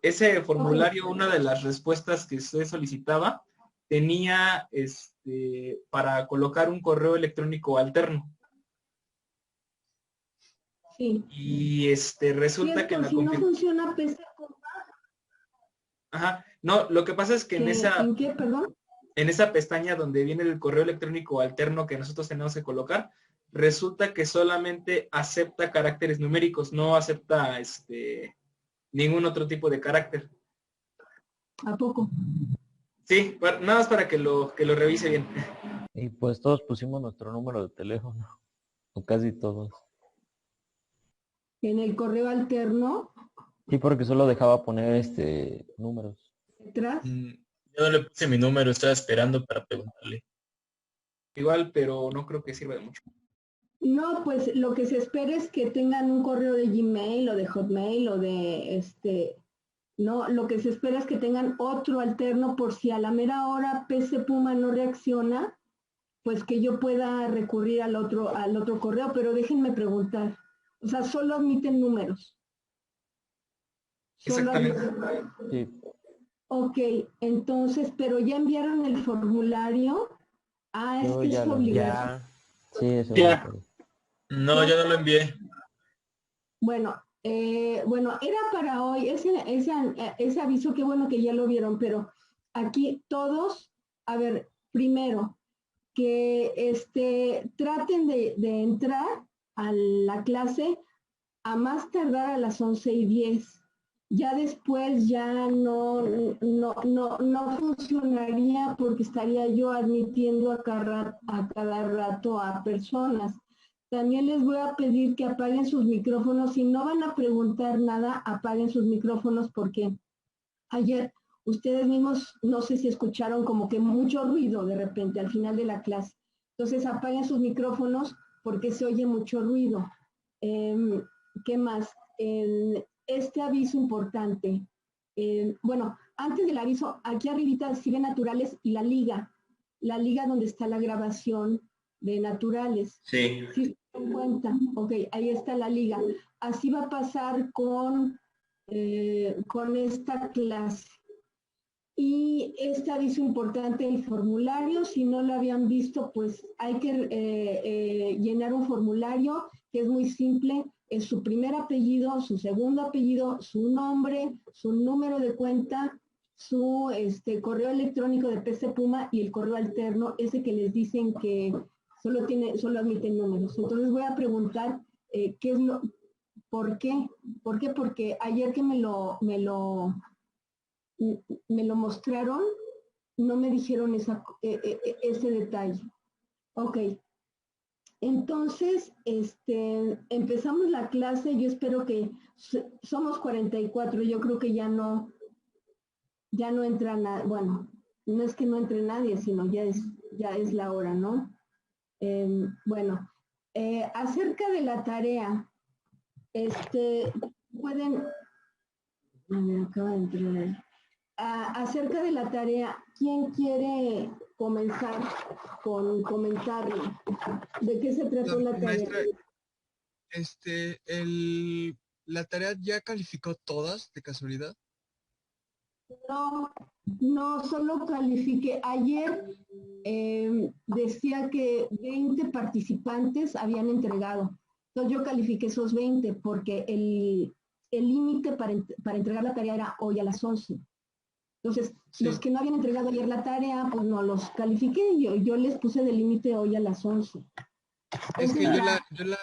ese Ok. formulario, una de las respuestas que usted solicitaba, tenía para colocar un correo electrónico alterno. Sí. Y resulta que en Cierto, la si no funciona PC, Ajá, no, lo que pasa es que ¿en qué, perdón? en esa pestaña donde viene el correo electrónico alterno que nosotros tenemos que colocar, resulta que solamente acepta caracteres numéricos, no acepta ningún otro tipo de carácter. ¿A poco? Sí, nada más para que lo revise bien. Y pues todos pusimos nuestro número de teléfono, o casi todos. En el correo alterno, Sí, porque solo dejaba poner números. detrás. Yo no le puse mi número, estaba esperando para preguntarle. Igual, pero no creo que sirva de mucho. No, pues lo que se espera es que tengan un correo de Gmail o de Hotmail o de no, lo que se espera es que tengan otro alterno por si a la mera hora PC Puma no reacciona, pues que yo pueda recurrir al otro correo, pero déjenme preguntar. O sea, solo admiten números. Solo Exactamente. admiten. Sí, Ok, entonces, pero ya enviaron el formulario. Ah, es yo que es ya lo envié. obligación. Ya. Sí, es Ya. obligatorio. No, yo no lo envié. Bueno, bueno, era para hoy, ese aviso, qué bueno que ya lo vieron, pero aquí todos, a ver, primero, que traten de entrar a la clase a más tardar a las 11:10. Ya después ya no funcionaría porque estaría yo admitiendo a cada rato a personas. También les voy a pedir que apaguen sus micrófonos. Si no van a preguntar nada, apaguen sus micrófonos porque ayer ustedes mismos, no sé si escucharon como que mucho ruido de repente al final de la clase. Entonces apaguen sus micrófonos porque se oye mucho ruido. ¿Qué más? Este aviso importante. Bueno, antes del aviso, aquí arribita sigue Naturales y la liga donde está la grabación de Naturales. Sí. ¿Sí se dan cuenta? Ok, ahí está la liga. Así va a pasar con esta clase. Y este aviso importante, el formulario, si no lo habían visto, pues hay que llenar un formulario que es muy simple, es su primer apellido, su segundo apellido, su nombre, su número de cuenta, su correo electrónico de PC Puma y el correo alterno, ese que les dicen que solo admiten números. Entonces voy a preguntar qué es lo, ¿por qué? ¿Por qué? Porque ayer que me lo mostraron, no me dijeron ese detalle. Ok, entonces, empezamos la clase, yo espero que somos 44, yo creo que ya no entra nadie, bueno, no es que no entre nadie, sino ya es la hora, ¿no? Bueno, acerca de la tarea, pueden, a ver, acaba de entrar. Acerca de la tarea, ¿quién quiere comenzar con comentarlo? ¿De qué se trató la tarea? Maestra, ¿la tarea ya calificó todas de casualidad? No, solo califiqué. Ayer decía que 20 participantes habían entregado. Entonces yo califiqué esos 20 porque el límite para entregar la tarea era hoy a las 11. Entonces, Sí. los que no habían entregado ayer la tarea, pues no los califiqué. Yo les puse de límite hoy a las 11. Es que Entonces, yo la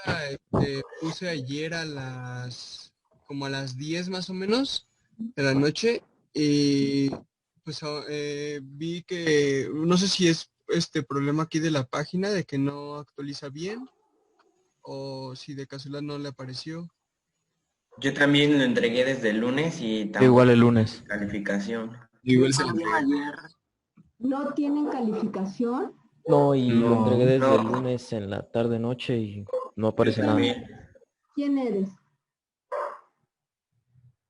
puse ayer como a las 10 más o menos de la noche y pues vi que, no sé si es este problema aquí de la página de que no actualiza bien o si de casualidad no le apareció. Yo también lo entregué desde el lunes y tampoco igual el lunes. calificación. Igual se lo entregué. ¿no tienen calificación? No, y lo entregué No. desde el No, lunes en la tarde noche y no yo aparece nada. también. ¿Quién eres?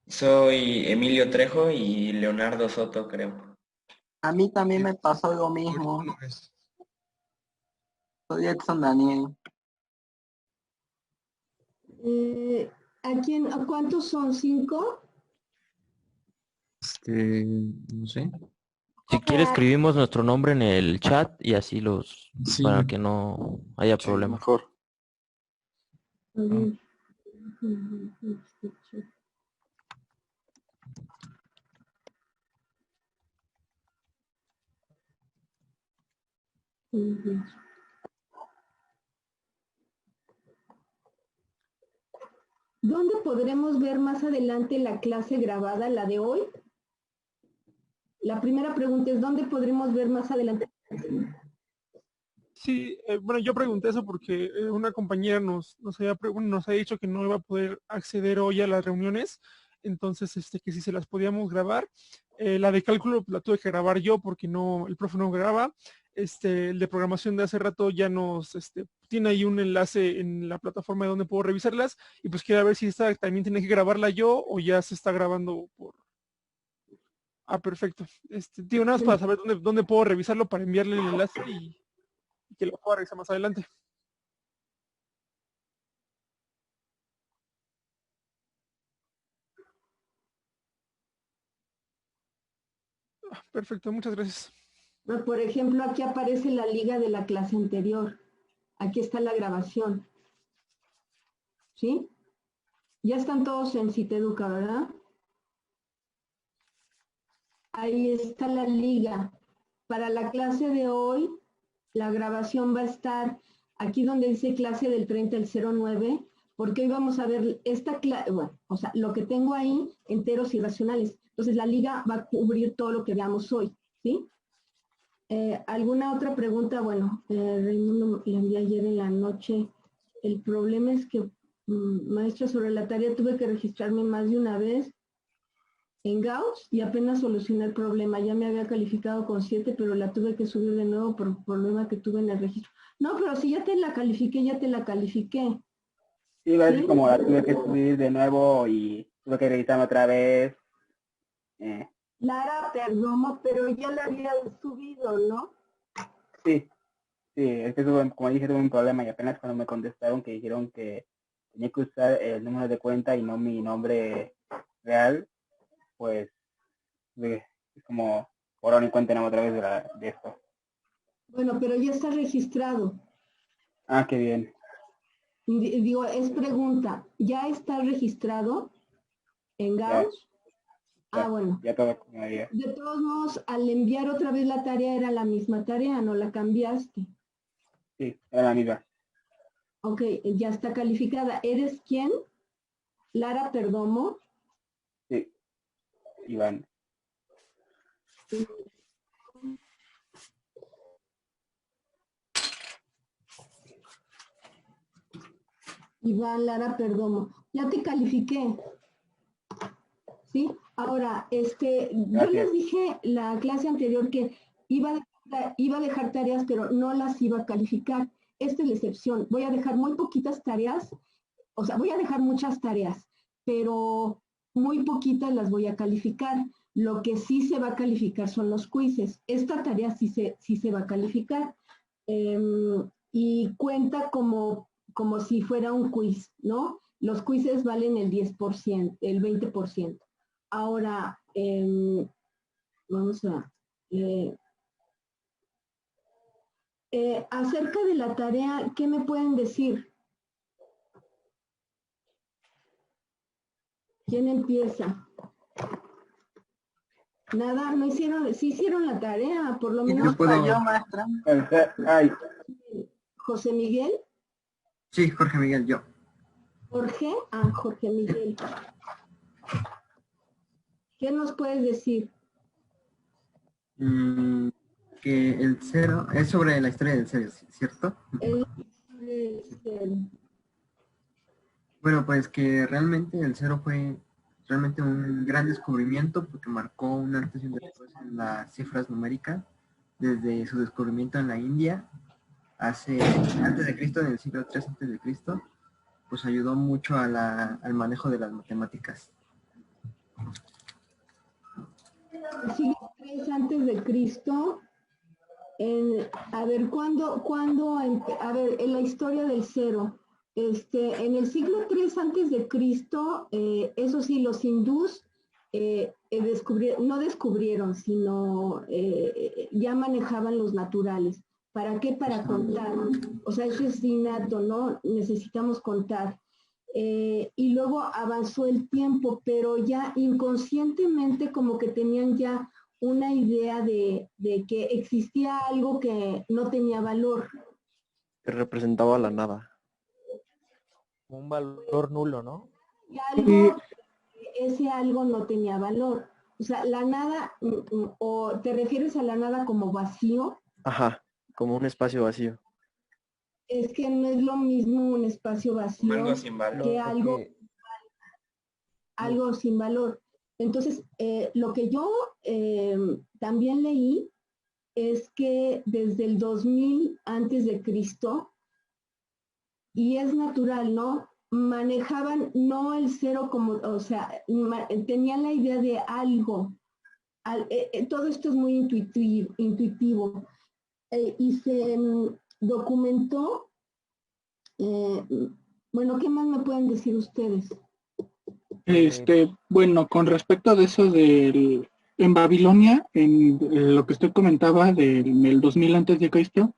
Soy Emilio Trejo y Leonardo Soto, creo. A mí también me pasó lo Ahorita mismo. no es. Soy Edson Daniel. ¿A cuántos son? ¿5? No sé. Si quiere escribimos nuestro nombre en el chat y así Sí, para que no haya sí, problema. mejor. A ver. ¿Dónde podremos ver más adelante la clase grabada, la de hoy? La primera pregunta es, ¿dónde podremos ver más adelante? Sí, bueno, yo pregunté eso porque una compañera nos ha dicho que no iba a poder acceder hoy a las reuniones, entonces que si se las podíamos grabar. La de cálculo la tuve que grabar yo porque no, el profe no graba. El de programación de hace rato ya tiene ahí un enlace en la plataforma de donde puedo revisarlas y pues quiero ver si esta también tiene que grabarla yo o ya se está grabando por... Ah, perfecto. Tío, nada más para saber dónde puedo revisarlo para enviarle el enlace y que lo pueda revisar más adelante. Perfecto, muchas gracias. Por ejemplo, aquí aparece la liga de la clase anterior. Aquí está la grabación. ¿Sí? Ya están todos en Citeduca, ¿verdad? Ahí está la liga. Para la clase de hoy, la grabación va a estar aquí donde dice clase del 30 al 09, porque hoy vamos a ver esta clase, bueno, o sea, lo que tengo ahí, enteros y racionales. Entonces, la liga va a cubrir todo lo que veamos hoy, ¿sí? ¿Alguna otra pregunta? Bueno, Raimundo le envié ayer en la noche. El problema es que, maestra, sobre la tarea tuve que registrarme más de una vez en Gauss y apenas solucioné el problema. Ya me había calificado con 7, pero la tuve que subir de nuevo por un problema que tuve en el registro. No, pero si ya te la califiqué, ya te la califiqué. Sí, es como la tuve que subir de nuevo y tuve que revisarme otra vez. Lara, perdón, pero ya la había subido, ¿no? Sí, es que como dije, tuve un problema y apenas cuando me contestaron que dijeron que tenía que usar el número de cuenta y no mi nombre real, pues es como borrón y cuenta otra vez de esto. Bueno, pero ya está registrado. Ah, qué bien. Digo, es pregunta, ¿ya está registrado en Gauss? Ya, bueno. Ya todo como de todos modos, al enviar otra vez la tarea era la misma tarea, ¿no la cambiaste? Sí, era la misma. Ok, ya está calificada. ¿Eres quién? Lara Perdomo. Sí, Iván. Iván Lara Perdomo. Ya te califiqué. ¿Sí? Ahora, yo les dije la clase anterior que iba a dejar tareas, pero no las iba a calificar. Esta es la excepción. Voy a dejar muy poquitas tareas, o sea, voy a dejar muchas tareas, pero muy poquitas las voy a calificar. Lo que sí se va a calificar son los quizzes. Esta tarea sí se va a calificar. Y cuenta como si fuera un quiz, ¿no? Los quizzes valen el 10%, el 20%. Ahora, vamos a... acerca de la tarea, ¿qué me pueden decir? ¿Quién empieza? Nada, no hicieron, sí hicieron la tarea, por lo menos. Yo, maestra. ¿José Miguel? Sí, Jorge Miguel, yo. ¿Jorge? Jorge Miguel. ¿Qué nos puedes decir? Que el cero es sobre la historia del cero, ¿cierto? Bueno, pues que realmente el cero fue realmente un gran descubrimiento porque marcó un antes y un después en las cifras numéricas desde su descubrimiento en la India antes de Cristo, en el siglo III antes de Cristo, pues ayudó mucho al manejo de las matemáticas. El siglo III antes de Cristo. A ver, a ver, en la historia del cero, en el siglo III antes de Cristo, eso sí, los hindús no descubrieron, sino ya manejaban los naturales. ¿Para qué? Para contar. O sea, eso es innato, ¿no? Necesitamos contar. Y luego avanzó el tiempo, pero ya inconscientemente como que tenían ya una idea de que existía algo que no tenía valor. Que representaba la nada. Un valor nulo, ¿no? Y algo, ese algo no tenía valor. O sea, la nada, o te refieres a la nada como vacío. Ajá, como un espacio vacío. Es que no es lo mismo un espacio vacío Algo sin valor. que algo sin valor. Entonces, lo que yo también leí es que desde el 2000 antes de Cristo, y es natural, ¿no? Manejaban no el cero como, o sea, tenían la idea de algo. Todo esto es muy intuitivo. Y se documentó, bueno, ¿qué más me pueden decir ustedes? Bueno, con respecto de eso en Babilonia, en lo que usted comentaba en el 2000 antes de Cristo,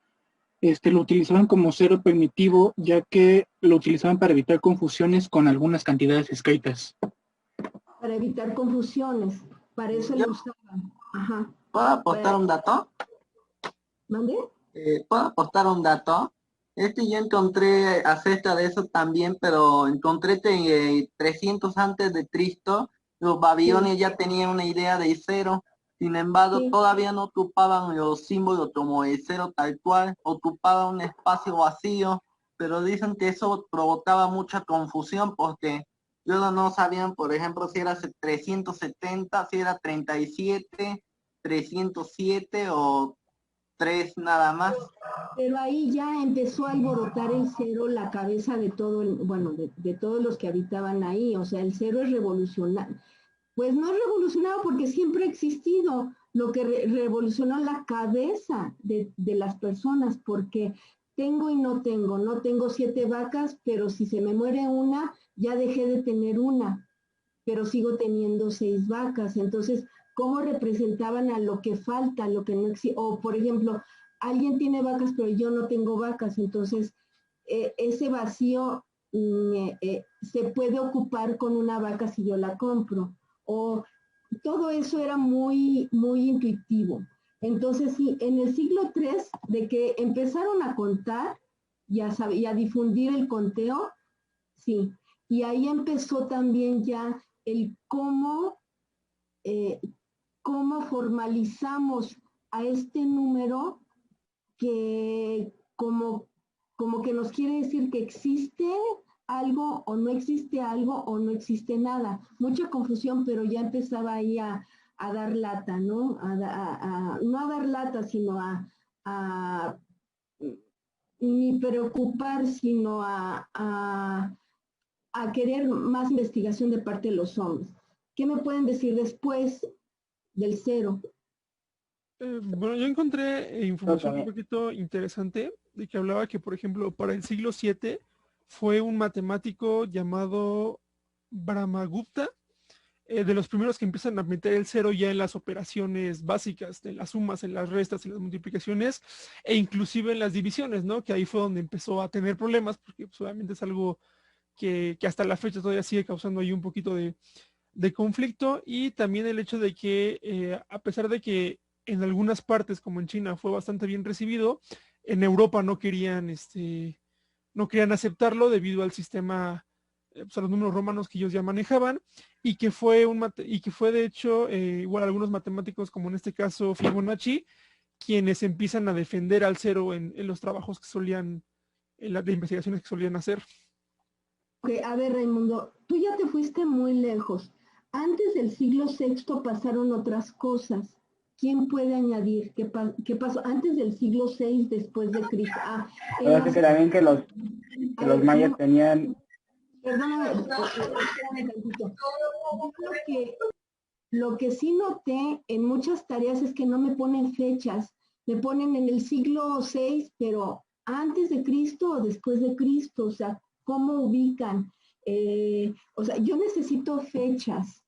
lo utilizaban como cero primitivo, ya que lo utilizaban para evitar confusiones con algunas cantidades escritas. Para evitar confusiones, para eso lo usaban. Ajá. ¿Puedo aportar un dato? ¿Mande? ¿Puedo aportar un dato? Yo encontré acerca de eso también, pero encontré que 300 antes de Cristo, los babilonios ya tenían una idea de cero. Sin embargo, todavía no ocupaban los símbolos como el cero tal cual, ocupaban un espacio vacío, pero dicen que eso provocaba mucha confusión porque ellos no sabían, por ejemplo, si era 370, si era 37, 307 o 3 nada más. Pero ahí ya empezó a alborotar el cero la cabeza de todo, de todos los que habitaban ahí. O sea, el cero es revolucionario. Pues no es revolucionario porque siempre ha existido. Lo que revolucionó la cabeza de las personas, porque tengo y no tengo 7 vacas, pero si se me muere una, ya dejé de tener una, pero sigo teniendo 6 vacas. Entonces, ¿cómo representaban a lo que falta, lo que no existe? O, por ejemplo, alguien tiene vacas, pero yo no tengo vacas, entonces ese vacío se puede ocupar con una vaca si yo la compro. O todo eso era muy, muy intuitivo. Entonces, sí, en el siglo III, de que empezaron a contar y a difundir el conteo, sí. Y ahí empezó también ya el cómo formalizamos a este número que como que nos quiere decir que existe algo o no existe algo o no existe nada. Mucha confusión, pero ya empezaba ahí a dar lata, ¿no? No a dar lata, sino a ni preocupar, sino a querer más investigación de parte de los hombres. ¿Qué me pueden decir después del cero? Bueno, yo encontré información un poquito interesante de que hablaba que, por ejemplo, para el siglo VII fue un matemático llamado Brahmagupta, de los primeros que empiezan a meter el cero ya en las operaciones básicas, en las sumas, en las restas, en las multiplicaciones, e inclusive en las divisiones, ¿no? Que ahí fue donde empezó a tener problemas, porque pues, obviamente es algo que hasta la fecha todavía sigue causando ahí un poquito de conflicto, y también el hecho de que a pesar de que en algunas partes como en China fue bastante bien recibido, en Europa no querían aceptarlo debido al sistema, pues a los números romanos que ellos ya manejaban, y que fue de hecho igual algunos matemáticos, como en este caso Fibonacci, quienes empiezan a defender al cero en los trabajos que solían, de investigaciones que solían hacer. Okay, a ver, Raimundo, tú ya te fuiste muy lejos. Antes del siglo VI pasaron otras cosas. ¿Quién puede añadir? ¿Qué pasó antes del siglo VI después de Cristo? Pero sí que también que los mayas tenían... Perdóname, espérame tantito. Lo que sí noté en muchas tareas es que no me ponen fechas. Me ponen en el siglo VI, pero antes de Cristo o después de Cristo. O sea, ¿cómo ubican? O sea, yo necesito fechas.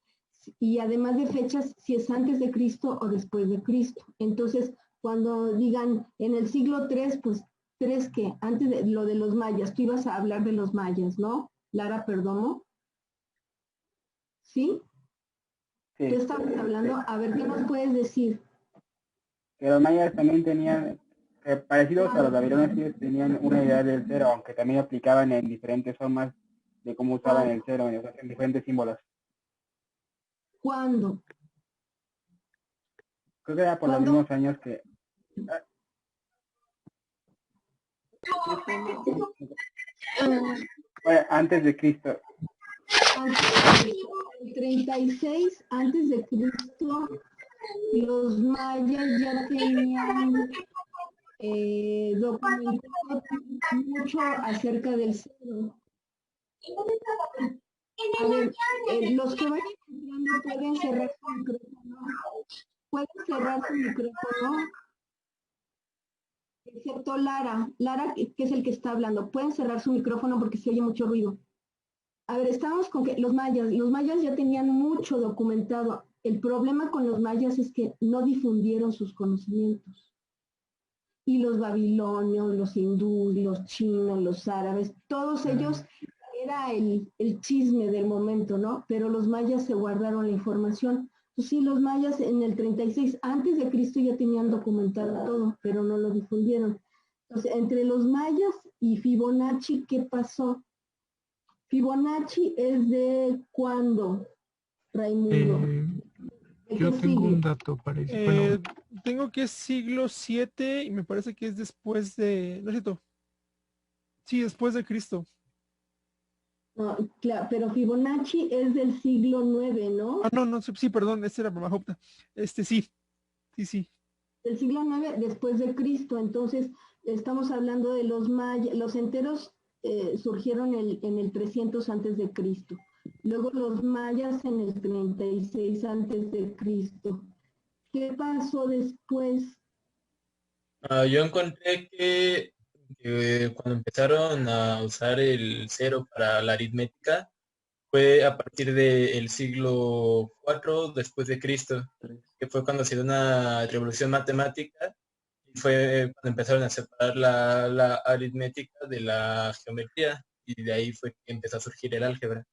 y además de fechas, si es antes de Cristo o después de Cristo. Entonces, cuando digan en el siglo III, pues ¿3 qué? Antes de lo de los mayas. Tú ibas a hablar de los mayas, ¿no? Lara Perdomo. ¿Sí? Sí. Tú estabas hablando, a ver, ¿qué nos puedes decir? Que los mayas también tenían, parecidos a los babilonios, ellos tenían una idea del cero, aunque también aplicaban en diferentes formas de cómo usaban el cero, en diferentes símbolos. ¿Cuándo? Creo que era por los mismos años que... Bueno, antes de Cristo. El 36 antes de Cristo, los mayas ya tenían documentado mucho acerca del cero. A ver, los que vayan entrando pueden cerrar su micrófono. Pueden cerrar su micrófono. Excepto Lara. Lara, que es el que está hablando. Pueden cerrar su micrófono porque se oye mucho ruido. A ver, estamos con que los mayas ya tenían mucho documentado. El problema con los mayas es que no difundieron sus conocimientos. Y los babilonios, los hindúes, los chinos, los árabes, todos ellos era el chisme del momento, ¿no? Pero los mayas se guardaron la información. Pues sí, los mayas en el 36 antes de Cristo ya tenían documentado todo, pero no lo difundieron. Entonces, entre los mayas y Fibonacci, ¿qué pasó? Fibonacci es de ¿cuándo, Raimundo? Yo tengo un dato parecido. Bueno, Tengo que es siglo 7 y me parece que es después de... ¿No es cierto? Sí, después de Cristo. No, claro, pero Fibonacci es del siglo 9, ¿no? Ah, no, sí, perdón, ese era Brahmagupta. Sí. Del siglo 9 después de Cristo. Entonces, estamos hablando de los mayas. Los enteros surgieron en el 300 antes de Cristo. Luego los mayas en el 36 antes de Cristo. ¿Qué pasó después? Yo encontré que cuando empezaron a usar el cero para la aritmética fue a partir del siglo IV después de Cristo, que fue cuando se dio una revolución matemática y fue cuando empezaron a separar la aritmética de la geometría y de ahí fue que empezó a surgir el álgebra.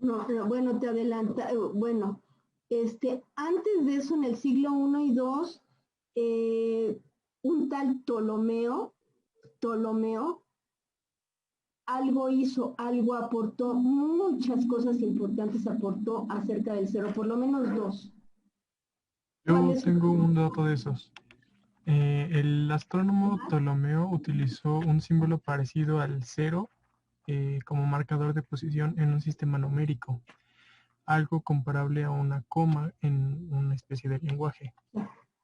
No, bueno, te adelanta, bueno, antes de eso, en el siglo I y II, un tal Ptolomeo, algo hizo, algo aportó, muchas cosas importantes aportó acerca del cero, por lo menos 2. yo tengo un dato de esos. El astrónomo Ptolomeo utilizó un símbolo parecido al cero como marcador de posición en un sistema numérico, algo comparable a una coma en una especie de lenguaje.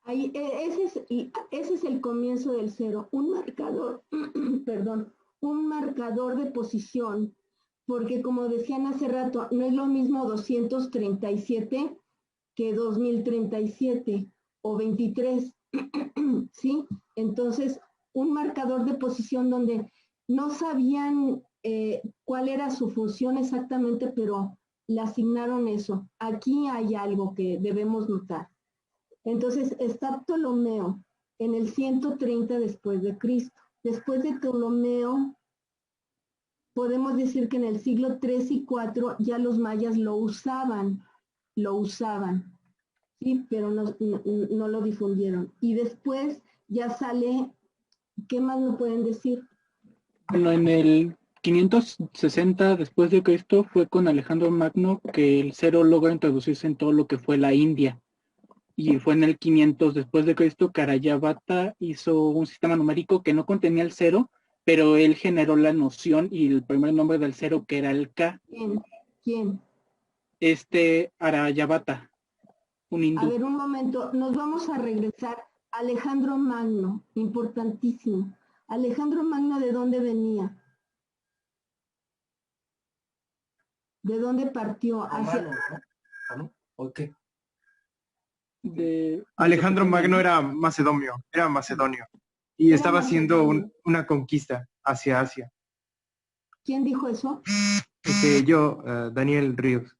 Ahí, ese es el comienzo del cero, un marcador, perdón, un marcador de posición, porque como decían hace rato, no es lo mismo 237 que 2037 o 23, ¿sí? Entonces, un marcador de posición donde no sabían cuál era su función exactamente, pero le asignaron eso. Aquí hay algo que debemos notar. Entonces, está Ptolomeo en el 130 después de Cristo. Después de Ptolomeo, podemos decir que en el siglo 3 y 4 ya los mayas lo usaban, sí, pero no lo difundieron. Y después ya sale, ¿qué más nos pueden decir? Bueno, en el 560 después de Cristo fue con Alejandro Magno que el cero logra introducirse en todo lo que fue la India. Y fue en el 500 después de Cristo que Aryabhata hizo un sistema numérico que no contenía el cero, pero él generó la noción y el primer nombre del cero que era el K. ¿Quién? Aryabhata, un hindú. A ver, un momento, nos vamos a regresar. Alejandro Magno, importantísimo. Alejandro Magno, ¿de dónde venía? ¿De dónde partió? ¿O qué? Alejandro Magno era macedonio y estaba haciendo una conquista hacia Asia. ¿Quién dijo eso? Daniel Ríos.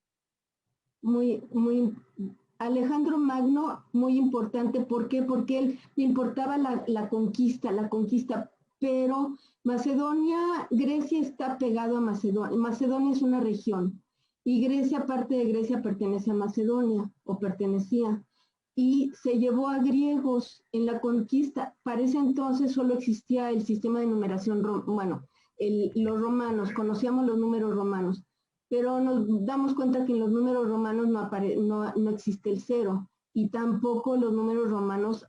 Alejandro Magno, muy importante. ¿Por qué? Porque él le importaba la conquista, pero Grecia está pegado a Macedonia. Macedonia es una región y Grecia, parte de Grecia, pertenece a Macedonia o pertenecía. Y se llevó a griegos en la conquista. Para ese entonces solo existía el sistema de numeración, los romanos, conocíamos los números romanos, pero nos damos cuenta que en los números romanos no existe el 0 y tampoco los números romanos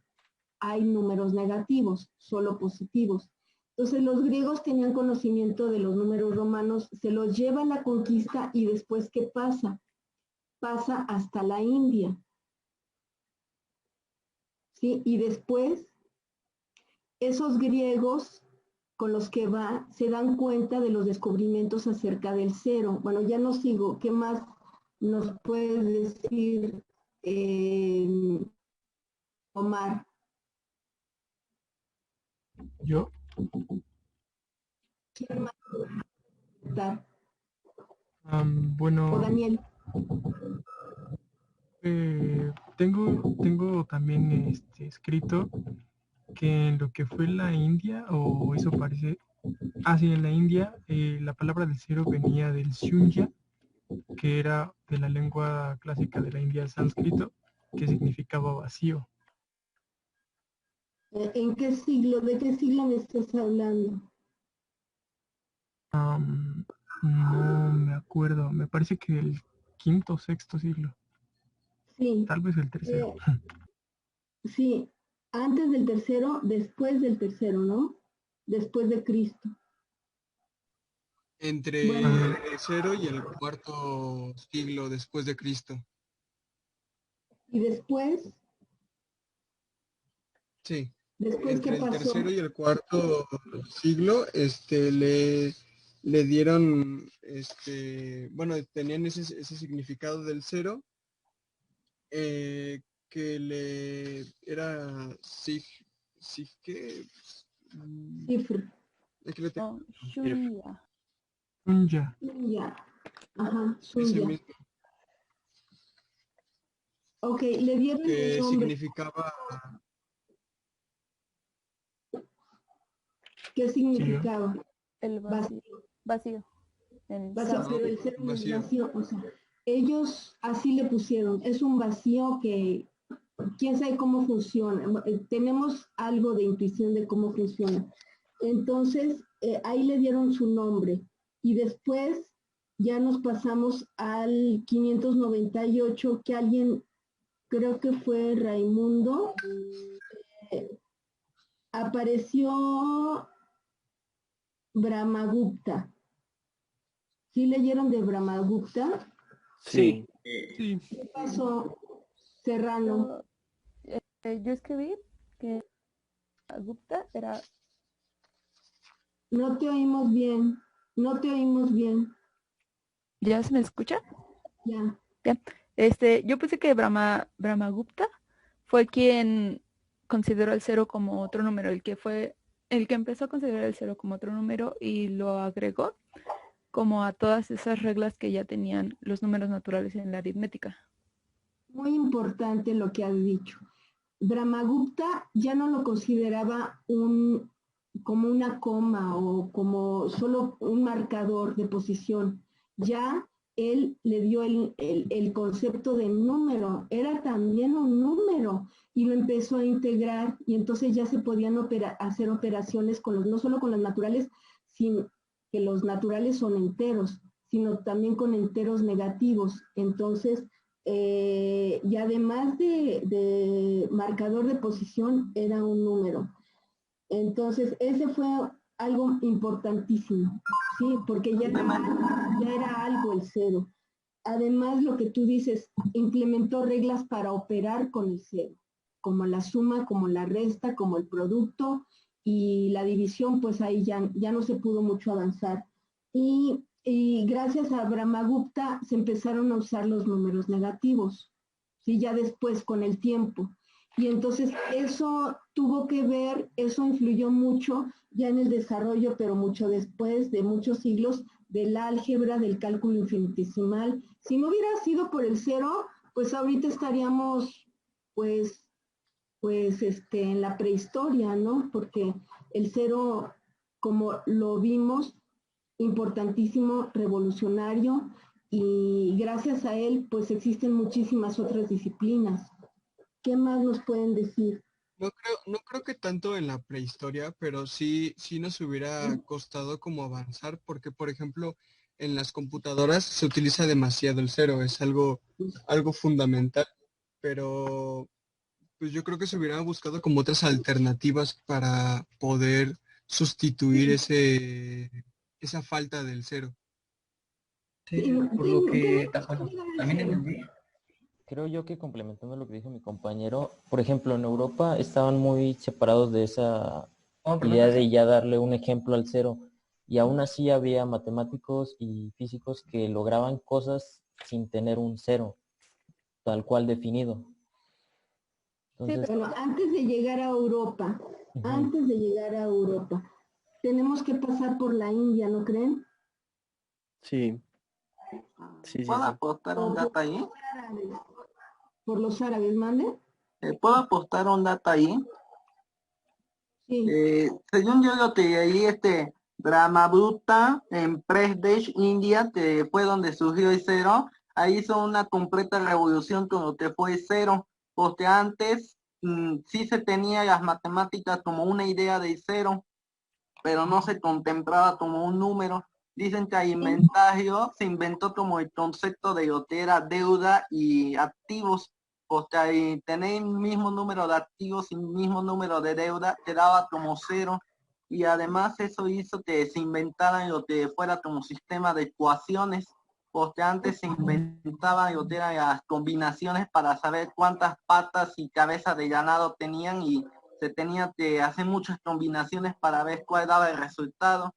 hay números negativos, solo positivos. Entonces los griegos tenían conocimiento de los números romanos, se los lleva a la conquista y después ¿qué pasa? Pasa hasta la India. ¿Sí? Y después esos griegos con los que va se dan cuenta de los descubrimientos acerca del 0. Bueno, ya no sigo. ¿Qué más nos puedes decir, Omar? ¿Yo? ¿Quién más? Bueno. O Daniel. Tengo también escrito que en lo que fue la India, o eso parece, sí, en la India, la palabra del 0 venía del Shunya, que era de la lengua clásica de la India, el sánscrito, que significaba vacío. ¿En qué siglo? ¿De qué siglo me estás hablando? No me acuerdo, me parece que el quinto o sexto siglo. Sí. Tal vez el tercero. Sí, antes del tercero, después del tercero, ¿no? Después de Cristo. Entre el tercero y el cuarto siglo después de Cristo. ¿Y después? Sí. ¿Después entre qué el pasó? tercero y el cuarto siglo, le dieron, tenían ese significado del 0, que era Shunya. Shunya. Ajá, Shunya. Ok, le dieron que el nombre. significaba... ¿Qué significaba? El vacío. Vacío. Pero el 0 no es vacío, o sea, ellos así le pusieron, es un vacío que quién sabe cómo funciona, tenemos algo de intuición de cómo funciona. Entonces, ahí le dieron su nombre y después ya nos pasamos al 598, que alguien, creo que fue Raimundo, apareció Brahmagupta. ¿Sí leyeron de Brahmagupta? Sí. ¿Qué pasó, Serrano? Yo escribí que Gupta era... No te oímos bien, no te oímos bien. ¿Ya se me escucha? Ya. Bien. Yo pensé que Brahmagupta fue quien consideró el 0 como otro número, el que empezó a considerar el 0 como otro número y lo agregó como a todas esas reglas que ya tenían los números naturales en la aritmética. Muy importante lo que has dicho. Brahmagupta ya no lo consideraba como una coma o como solo un marcador de posición. Ya él le dio el concepto de número, era también un número y lo empezó a integrar y entonces ya se podían hacer operaciones no solo con los naturales, sino que los naturales son enteros, sino también con enteros negativos. Entonces, y además de marcador de posición, era un número. Entonces, ese fue algo importantísimo, ¿sí? Porque ya era algo el 0. Además, lo que tú dices, implementó reglas para operar con el 0, como la suma, como la resta, como el producto, y la división, pues ahí ya no se pudo mucho avanzar. Y gracias a Brahmagupta se empezaron a usar los números negativos, ¿sí? Ya después con el tiempo. Y entonces eso tuvo que ver, eso influyó mucho ya en el desarrollo, pero mucho después de muchos siglos, del álgebra, del cálculo infinitesimal. Si no hubiera sido por el cero, pues ahorita estaríamos, pues en la prehistoria, ¿no? Porque el cero, como lo vimos, importantísimo, revolucionario, y gracias a él, pues existen muchísimas otras disciplinas. ¿Qué más nos pueden decir? No creo que tanto en la prehistoria, pero sí nos hubiera costado como avanzar, porque por ejemplo, en las computadoras se utiliza demasiado el cero, es algo fundamental, pero pues yo creo que se hubieran buscado como otras alternativas para poder sustituir esa falta del cero. Sí, por lo que, bueno, también entendí. Creo yo que complementando lo que dijo mi compañero, por ejemplo, en Europa estaban muy separados de esa idea de ya darle un ejemplo al cero, y aún así había matemáticos y físicos que lograban cosas sin tener un cero tal cual definido. Entonces, Bueno, antes de llegar a Europa, tenemos que pasar por la India, ¿no creen? Sí. ¿Puedo apostar un dato ahí? Por los árabes, ¿mande? ¿Puedo apostar un dato ahí? Sí. Según yo lo que leí, Brahmagupta en Pradesh, India, que fue donde surgió el cero, ahí hizo una completa revolución con lo que fue el cero, porque antes sí se tenía las matemáticas como una idea de cero, pero no se contemplaba como un número. Dicen que al inventario se inventó como el concepto de lo que era deuda y activos, porque al tener el mismo número de activos y el mismo número de deuda quedaba como cero, y además eso hizo que se inventaran lo que fuera como sistema de ecuaciones, porque antes se inventaban lo que eran las combinaciones para saber cuántas patas y cabezas de ganado tenían, y se tenía que hacer muchas combinaciones para ver cuál daba el resultado.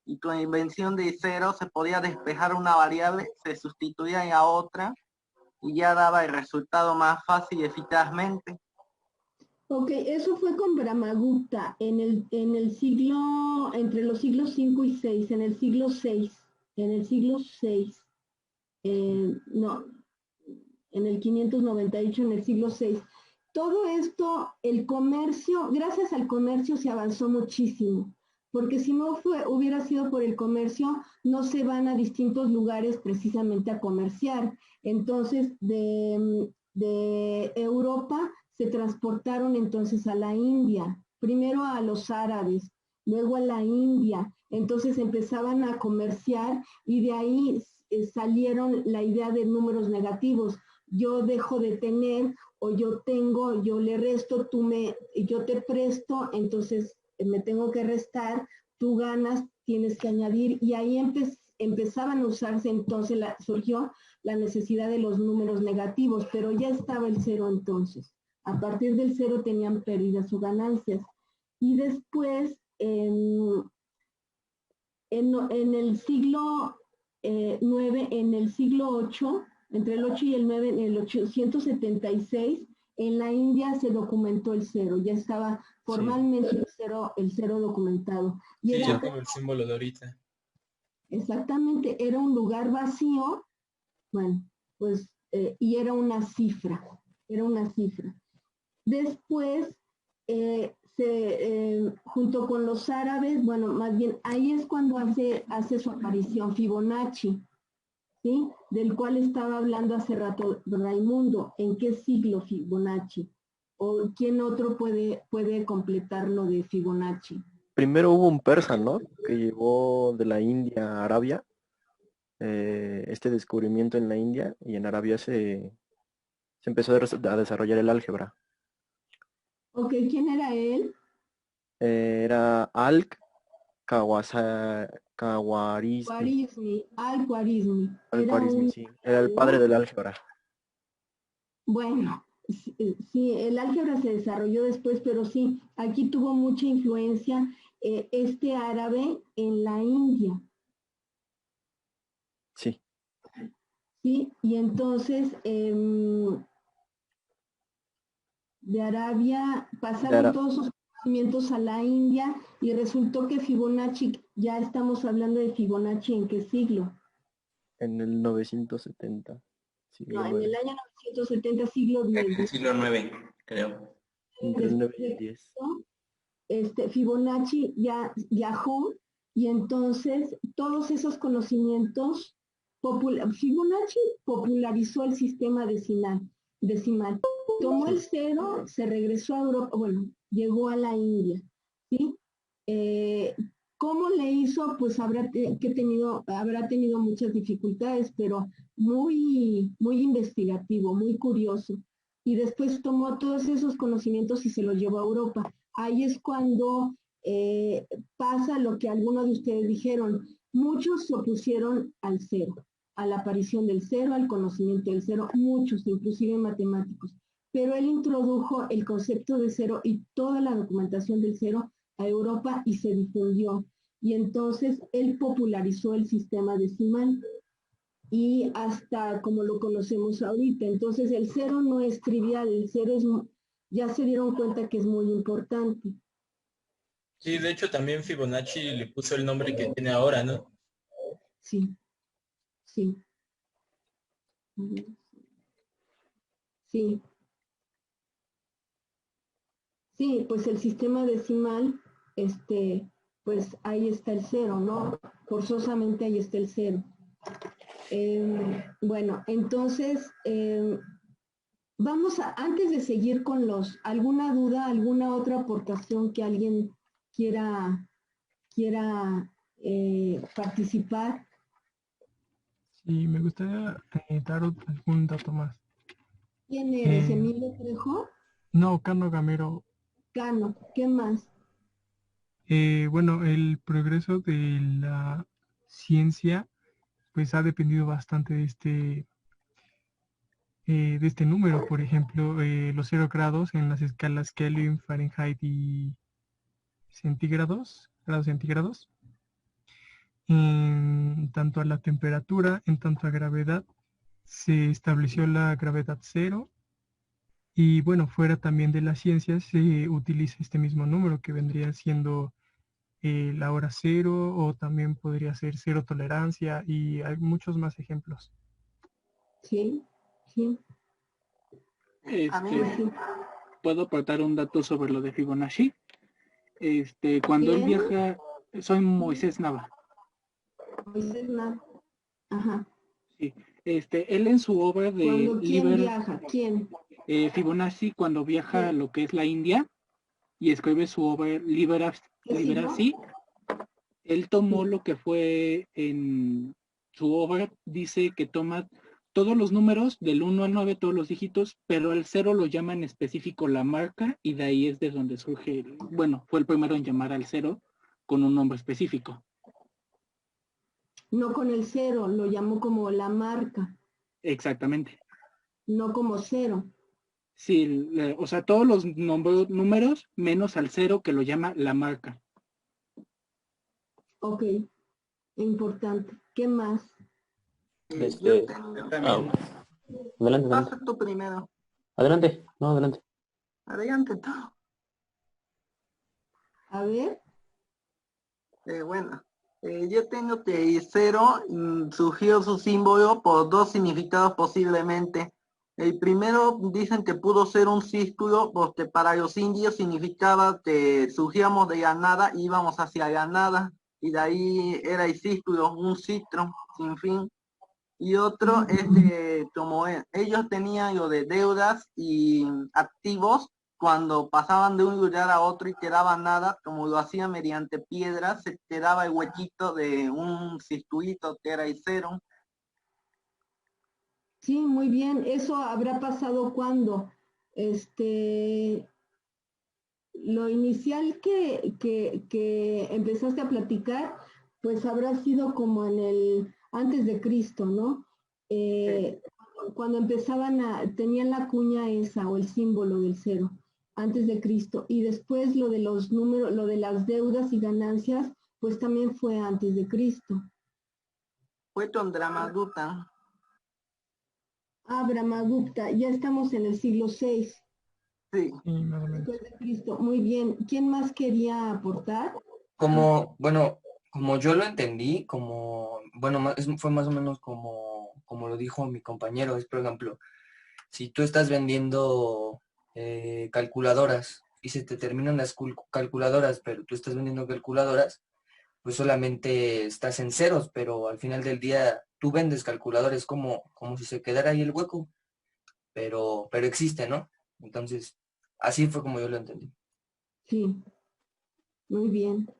Y con la invención de cero se podía despejar una variable, se sustituía a otra y ya daba el resultado más fácil y eficazmente. Ok, eso fue con Brahmagupta en el siglo, entre los siglos 5 y 6, en el siglo 6, no, en el 598, en el siglo 6. Todo esto, el comercio, gracias al comercio se avanzó muchísimo, porque si no hubiera sido por el comercio, no se van a distintos lugares precisamente a comerciar. Entonces, de Europa se transportaron entonces a la India, primero a los árabes, luego a la India. Entonces empezaban a comerciar y de ahí salieron la idea de números negativos. Yo dejo de tener, o yo tengo, yo le resto, yo te presto, entonces me tengo que restar, tú ganas, tienes que añadir, y ahí empezaban a usarse, entonces surgió la necesidad de los números negativos, pero ya estaba el cero entonces. A partir del cero tenían pérdidas o ganancias. Y después, en el siglo 9, en el siglo 8, entre el 8 y el 9, en el 876, en la India se documentó el cero, ya estaba formalmente el cero documentado. Y Sí, era, ya como el símbolo de ahorita. Exactamente, era un lugar vacío, bueno, pues, y era una cifra. Después, junto con los árabes, bueno, más bien, ahí es cuando hace su aparición Fibonacci, ¿sí? Del cual estaba hablando hace rato Raimundo. ¿En qué siglo Fibonacci? ¿O quién otro puede completar lo de Fibonacci? Primero hubo un persa, ¿no? Que llegó de la India a Arabia, este descubrimiento en la India, y en Arabia se empezó a desarrollar el álgebra. Ok, ¿quién era él? Era Al-Khwarizmi. Al-Khwarizmi. Al-Khwarizmi, sí. Era el padre del álgebra. Bueno, sí, el álgebra se desarrolló después, pero sí, aquí tuvo mucha influencia este árabe en la India. Sí. Sí, y entonces de Arabia pasaron todos sus conocimientos a la India y resultó que Fibonacci, ya estamos hablando de Fibonacci, ¿en qué siglo? En el 970, siglo No, en el 9. año 970, siglo En el X. siglo IX, creo. Entre el 9 Después y el de 10. Cristo, Fibonacci ya viajó y entonces todos esos conocimientos, Fibonacci popularizó el sistema decimal. Tomó el cero, se regresó a Europa, bueno, llegó a la India, ¿sí? ¿Cómo le hizo? Pues habrá tenido muchas dificultades, pero muy investigativo, muy curioso. Y después tomó todos esos conocimientos y se los llevó a Europa. Ahí es cuando pasa lo que algunos de ustedes dijeron. Muchos se opusieron al cero, a la aparición del cero, al conocimiento del cero, muchos, inclusive matemáticos. Pero él introdujo el concepto de cero y toda la documentación del cero a Europa y se difundió. Y entonces él popularizó el sistema decimal y hasta como lo conocemos ahorita. Entonces el cero no es trivial, el cero es, ya se dieron cuenta que es muy importante. Sí, de hecho también Fibonacci le puso el nombre que tiene ahora, ¿no? Sí, sí. Sí. Sí, pues el sistema decimal, pues ahí está el cero, ¿no? Forzosamente ahí está el cero. Bueno, entonces, antes de seguir con ¿alguna duda, alguna otra aportación que alguien quiera participar? Sí, me gustaría dar algún dato más. ¿Quién eres, Emilio Trejo? No, Cano Gamero. Cano, ¿qué más? Bueno, el progreso de la ciencia pues ha dependido bastante de este número. Por ejemplo, los 0 grados en las escalas Kelvin, Fahrenheit y grados centígrados. En tanto a la temperatura, en tanto a gravedad, se estableció la gravedad cero. Y bueno, fuera también de la ciencia se utiliza este mismo número que vendría siendo la hora cero, o también podría ser cero tolerancia, y hay muchos más ejemplos. Sí, sí. Puedo aportar un dato sobre lo de Fibonacci. Cuando él viaja, soy Moisés Nava. Moisés Nava. Ajá. Sí. Él en su obra de ¿Quién viaja? ¿Quién? Fibonacci, cuando viaja a lo que es la India y escribe su obra Liberacy, él tomó lo que fue en su obra, dice que toma todos los números del 1 al 9, todos los dígitos, pero el 0 lo llama en específico la marca, y de ahí es de donde surge, bueno, fue el primero en llamar al 0 con un nombre específico. No con el 0, lo llamó como la marca. Exactamente. No como 0. Sí, o sea, todos los números menos al 0, que lo llama la marca. Ok, importante. ¿Qué más? Adelante. Pasa tú primero. Adelante, no, adelante. Adelante tú. A ver. Bueno, yo tengo que cero surgió su símbolo por dos significados posiblemente. El primero dicen que pudo ser un círculo porque para los indios significaba que surgíamos de la nada y íbamos hacia la nada, y de ahí era el círculo, un citro sin fin. Y otro es que como ellos tenían lo de deudas y activos, cuando pasaban de un lugar a otro y quedaba nada, como lo hacían mediante piedras, se quedaba el huequito de un circuito que era el cero. Sí, muy bien. Eso habrá pasado cuando lo inicial que empezaste a platicar, pues habrá sido como antes de Cristo, ¿no? Cuando tenían la cuña esa o el símbolo del cero, antes de Cristo. Y después lo de los números, lo de las deudas y ganancias, pues también fue antes de Cristo. Fue con Brahmagupta. Brahmagupta, ya estamos en el siglo VI. Sí. Más o menos. Después de Cristo. Muy bien. ¿Quién más quería aportar? Como yo lo entendí, fue más o menos como lo dijo mi compañero. Es, por ejemplo, si tú estás vendiendo calculadoras y se te terminan las calculadoras, pero tú estás vendiendo calculadoras, pues solamente estás en ceros, pero al final del día tú vendes calculadores como si se quedara ahí el hueco, pero existe, ¿no? Entonces, así fue como yo lo entendí. Sí. Muy bien.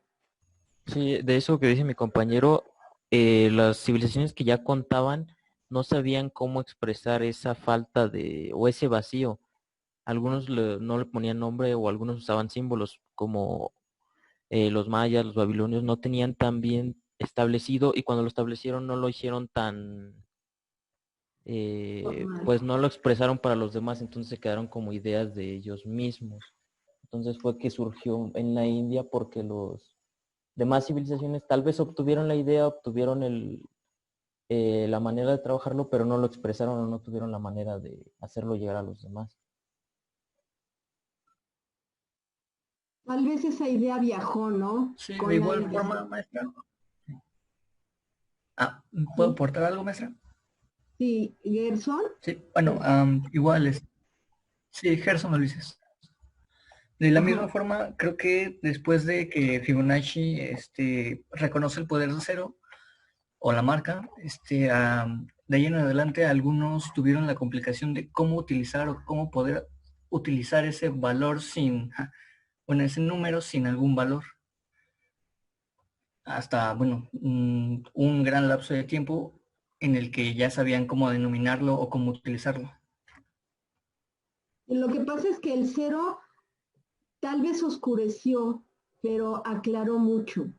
Sí, de eso que dice mi compañero, las civilizaciones que ya contaban no sabían cómo expresar esa falta o ese vacío. Algunos no le ponían nombre o algunos usaban símbolos como los mayas, los babilonios no tenían tan bien establecido y cuando lo establecieron no lo hicieron tan, pues no lo expresaron para los demás, entonces se quedaron como ideas de ellos mismos. Entonces fue que surgió en la India porque los demás civilizaciones tal vez obtuvieron la idea, obtuvieron la manera de trabajarlo, pero no lo expresaron o no tuvieron la manera de hacerlo llegar a los demás. Tal vez esa idea viajó, ¿no? Sí, Con de la igual India. forma, maestra. ¿Puedo aportar algo, maestra? Sí, Gerson. Sí, bueno, igual es. Sí, Gerson Ulises. De la misma forma, creo que después de que Fibonacci reconoce el poder de cero o la marca, de ahí en adelante algunos tuvieron la complicación de cómo utilizar o cómo poder utilizar ese valor ese número sin algún valor. Hasta, un gran lapso de tiempo en el que ya sabían cómo denominarlo o cómo utilizarlo. Lo que pasa es que el cero tal vez oscureció, pero aclaró mucho,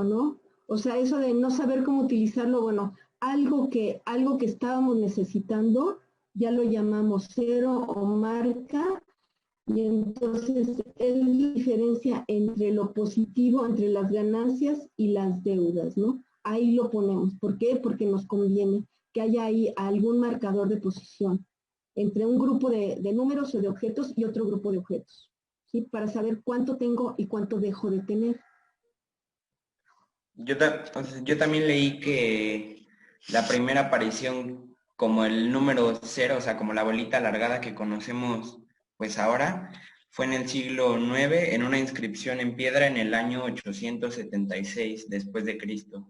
¿no? O sea, eso de no saber cómo utilizarlo, bueno, algo que estábamos necesitando, ya lo llamamos cero o marca, y entonces es la diferencia entre lo positivo, entre las ganancias y las deudas, ¿no? Ahí lo ponemos. ¿Por qué? Porque nos conviene que haya ahí algún marcador de posición entre un grupo de números o de objetos y otro grupo de objetos, ¿sí? Para saber cuánto tengo y cuánto dejo de tener. Yo también leí que la primera aparición como el número cero, o sea, como la bolita alargada que conocemos pues ahora, fue en el siglo IX en una inscripción en piedra en el año 876 después de Cristo.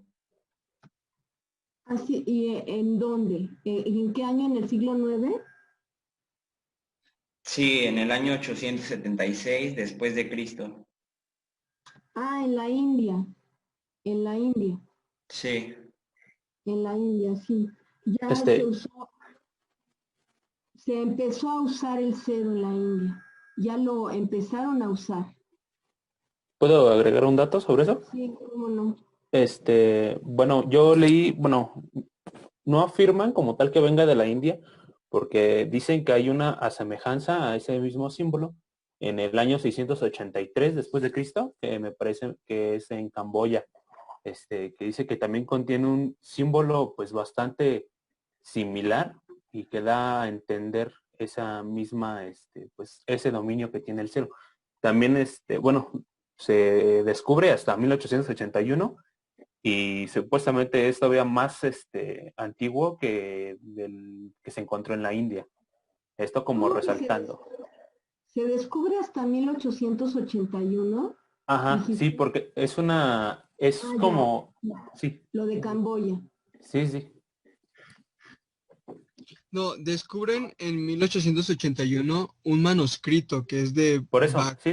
Así, ¿y en dónde? ¿En qué año? ¿En el siglo IX? Sí, en el año 876 después de Cristo. Ah, en la India. En la India. Sí. En la India, sí. Ya se usó, se empezó a usar el cero en la India. Ya lo empezaron a usar. ¿Puedo agregar un dato sobre eso? Sí, cómo no. Bueno, yo leí, no afirman como tal que venga de la India, porque dicen que hay una asemejanza a ese mismo símbolo en el año 683 después de Cristo, que me parece que es en Camboya, que dice que también contiene un símbolo pues bastante similar y que da a entender esa misma, pues ese dominio que tiene el cero. También, se descubre hasta 1881 y supuestamente es todavía más antiguo que del que se encontró en la India. Esto como resaltando. Se descubre hasta 1881. Ajá, sí, porque es como, ya. sí. Lo de Camboya. Sí, sí. No, descubren en 1881 un manuscrito que es de Por eso, sí.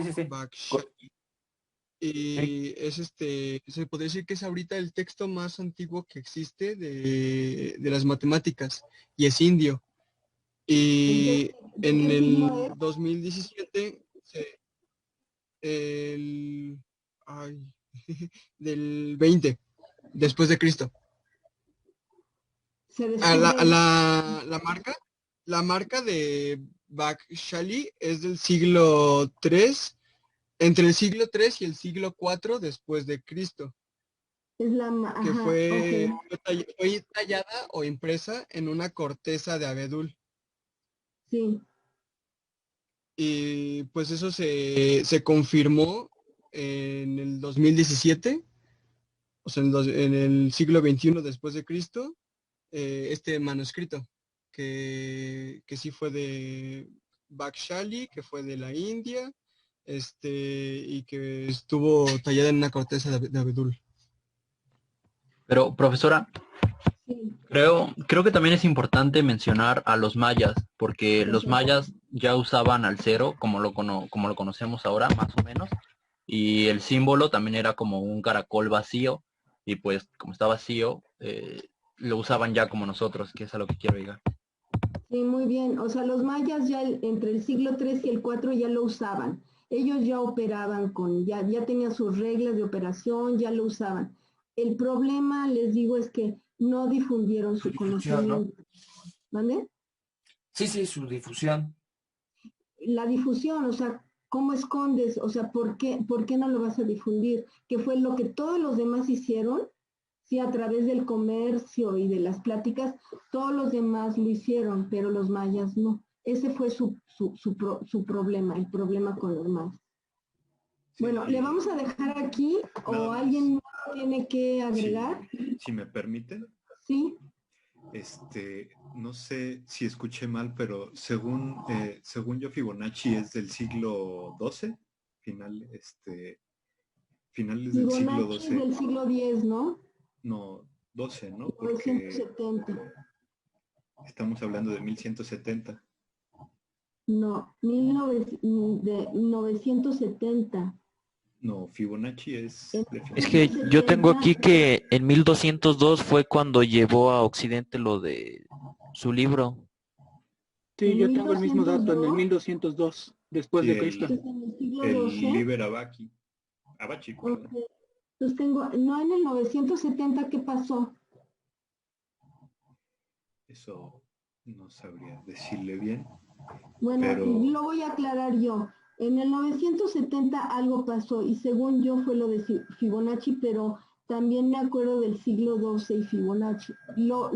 Y es se podría decir que es ahorita el texto más antiguo que existe de las matemáticas y es indio. Y en el 2017 del 20 después de Cristo. La marca de Bakhshali es del siglo 3, entre el siglo 3 y el siglo 4 después de Cristo. Es que fue tallada o impresa en una corteza de abedul. Sí. Y pues eso se confirmó en el 2017, o sea, en el siglo XXI después de Cristo, este manuscrito, que sí fue de Bakshali, que fue de la India, y que estuvo tallada en una corteza de abedul. Pero, profesora, Sí. creo que también es importante mencionar a los mayas, porque los mayas ya usaban al cero, como lo conocemos ahora, más o menos, y el símbolo también era como un caracol vacío, y pues como está vacío, lo usaban ya como nosotros, que es a lo que quiero llegar. Sí, muy bien. O sea, los mayas ya entre el siglo III y el IV ya lo usaban. Ellos ya operaban ya tenían sus reglas de operación, ya lo usaban. El problema, les digo, es que no difundieron su conocimiento. ¿Vale? Sí, su difusión. La difusión, o sea, ¿cómo escondes? O sea, ¿por qué no lo vas a difundir? Que fue lo que todos los demás hicieron, sí, a través del comercio y de las pláticas, todos los demás lo hicieron, pero los mayas no. Ese fue su problema, el problema con los mayas. Sí. Bueno, ¿le vamos a dejar aquí o alguien tiene que agregar? Si me permite. Sí. No sé si escuché mal, pero según yo, Fibonacci es del siglo XII, finales del siglo XII. Fibonacci del siglo X, ¿no? No, 12, ¿no? 1970. Estamos hablando de 1170. No, 970. No, Fibonacci es... Es que yo tengo aquí que en 1202 fue cuando llevó a Occidente lo de su libro. Sí, yo tengo el mismo dato, en el 1202, después de Cristo. El Liber Abaci. Abaci, perdón. Okay. Entonces no, en el 970, ¿qué pasó? Eso no sabría decirle bien. Bueno, pero... lo voy a aclarar yo. En el 970 algo pasó y según yo fue lo de Fibonacci, pero también me acuerdo del siglo XII y Fibonacci. Lo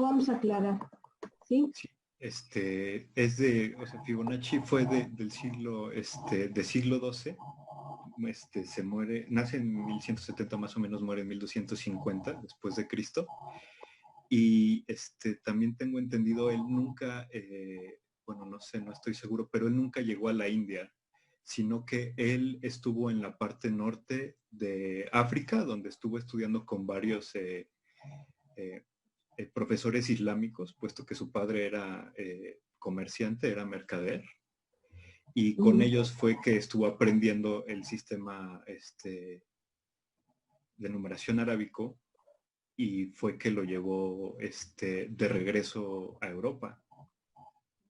vamos a aclarar, ¿sí? Sí, Fibonacci fue del siglo, del siglo XII. Se muere, nace en 1170, más o menos muere en 1250 después de Cristo. Y también tengo entendido, él nunca, bueno, no sé, no estoy seguro, pero él nunca llegó a la India, sino que él estuvo en la parte norte de África, donde estuvo estudiando con varios profesores islámicos, puesto que su padre era comerciante, era mercader, y con ellos fue que estuvo aprendiendo el sistema de numeración arábico, y fue que lo llevó de regreso a Europa,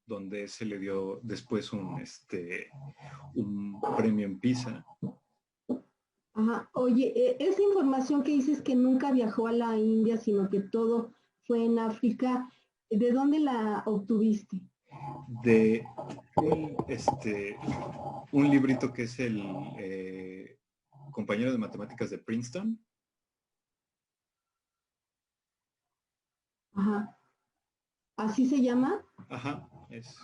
donde se le dio después un premio en Pisa. Ajá. Oye, esa información que dices que nunca viajó a la India, sino que todo fue en África, ¿de dónde la obtuviste? De un librito que es el compañero de matemáticas de Princeton. Ajá. ¿Así se llama? Ajá, es.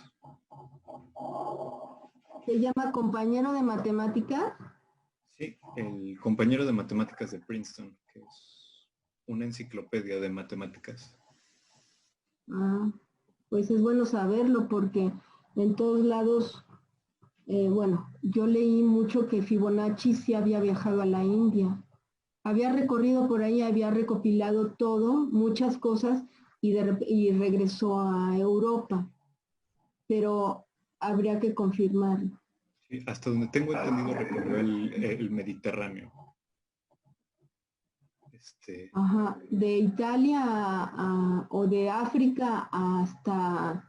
¿Se llama compañero de matemática? Sí, el compañero de matemáticas de Princeton, que es una enciclopedia de matemáticas. Ah, pues es bueno saberlo porque en todos lados, bueno, yo leí mucho que Fibonacci sí había viajado a la India. Había recorrido por ahí, había recopilado todo, muchas cosas, y regresó a Europa. Pero habría que confirmarlo. Sí, hasta donde tengo entendido recorrió el Mediterráneo. Ajá, de Italia o de África hasta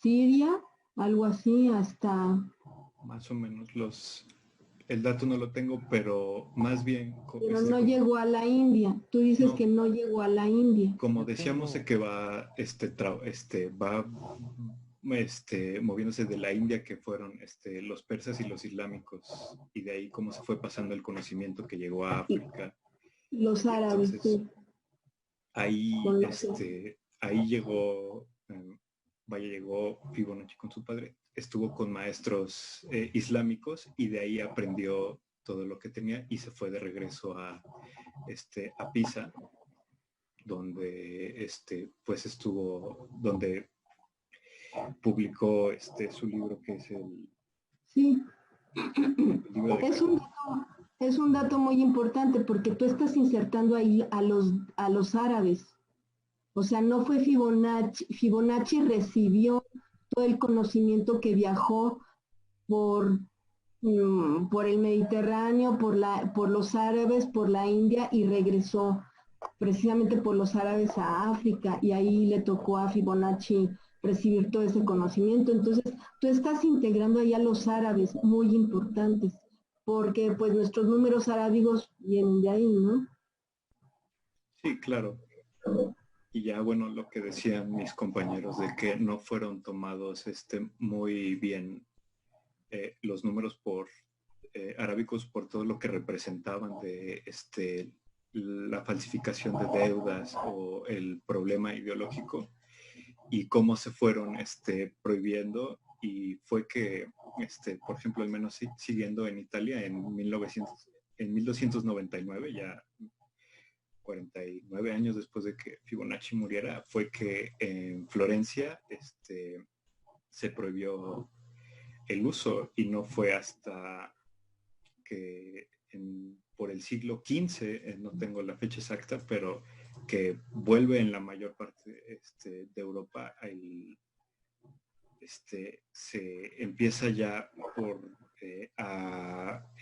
Siria, algo así, hasta... Más o menos el dato no lo tengo, pero más bien... Pero no llegó a la India. Tú dices que no llegó a la India. Como decíamos que va, moviéndose de la India, que fueron los persas y los islámicos, y de ahí cómo se fue pasando el conocimiento que llegó a África. Los árabes, entonces, sí. Ahí llegó vaya, llegó Fibonacci con su padre, estuvo con maestros islámicos y de ahí aprendió todo lo que tenía y se fue de regreso a Pisa, donde pues estuvo, donde publicó su libro, que es el Sí. libro de Es un dato muy importante porque tú estás insertando ahí a los árabes. O sea, no fue Fibonacci. Fibonacci recibió todo el conocimiento que viajó por el Mediterráneo, por los árabes, por la India, y regresó precisamente por los árabes a África, y ahí le tocó a Fibonacci recibir todo ese conocimiento. Entonces, tú estás integrando ahí a los árabes, muy importantes, porque pues nuestros números arábigos vienen de ahí, ¿no? Sí, claro. Y ya, bueno, lo que decían mis compañeros de que no fueron tomados muy bien los números arábicos por todo lo que representaban de la falsificación de deudas o el problema ideológico, y cómo se fueron prohibiendo, y fue que, por ejemplo, al menos siguiendo en Italia en 1299, ya 49 años después de que Fibonacci muriera, fue que en Florencia se prohibió el uso, y no fue hasta que por el siglo XV, no tengo la fecha exacta, pero que vuelve en la mayor parte de Europa, se empieza ya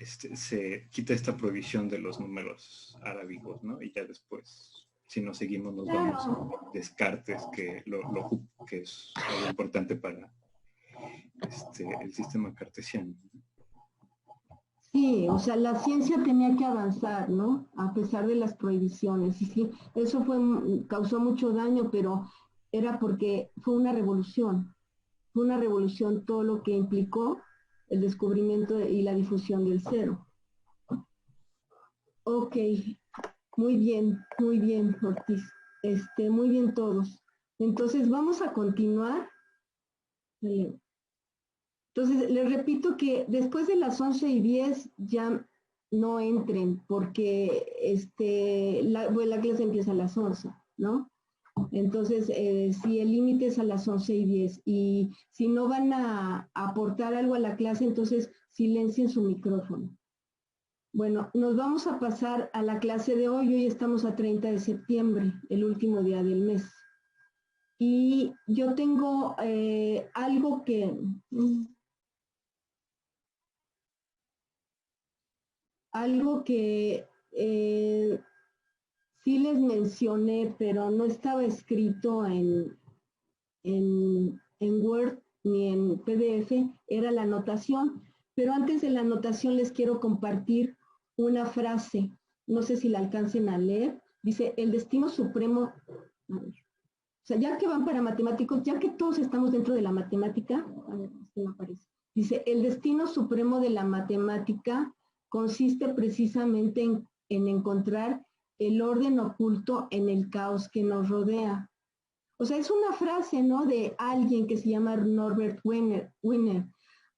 se quita esta prohibición de los números arábigos, ¿no? Y ya después, si nos seguimos, nos vamos a Descartes, que es algo importante para el sistema cartesiano. Sí, o sea, la ciencia tenía que avanzar, ¿no? A pesar de las prohibiciones. Y sí, eso causó mucho daño, pero era porque fue una revolución. Fue una revolución todo lo que implicó el descubrimiento y la difusión del cero. Ok, muy bien, Ortiz. Muy bien todos. Entonces, vamos a continuar. Entonces, les repito que después de las 11:10 ya no entren, porque la clase empieza a las 11, ¿no? Entonces, si el límite es a las 11:10, y si no van a aportar algo a la clase, entonces silencien su micrófono. Bueno, nos vamos a pasar a la clase de hoy. Hoy estamos a 30 de septiembre, el último día del mes. Y yo tengo algo que... sí les mencioné, pero no estaba escrito en Word ni en PDF, era la anotación. Pero antes de la anotación les quiero compartir una frase. No sé si la alcancen a leer. Dice, el destino supremo... A ver. O sea, ya que van para matemáticos, ya que todos estamos dentro de la matemática, a ver, no aparece. Dice, el destino supremo de la matemática consiste precisamente en encontrar el orden oculto en el caos que nos rodea. O sea, es una frase, ¿no?, de alguien que se llama Norbert Wiener.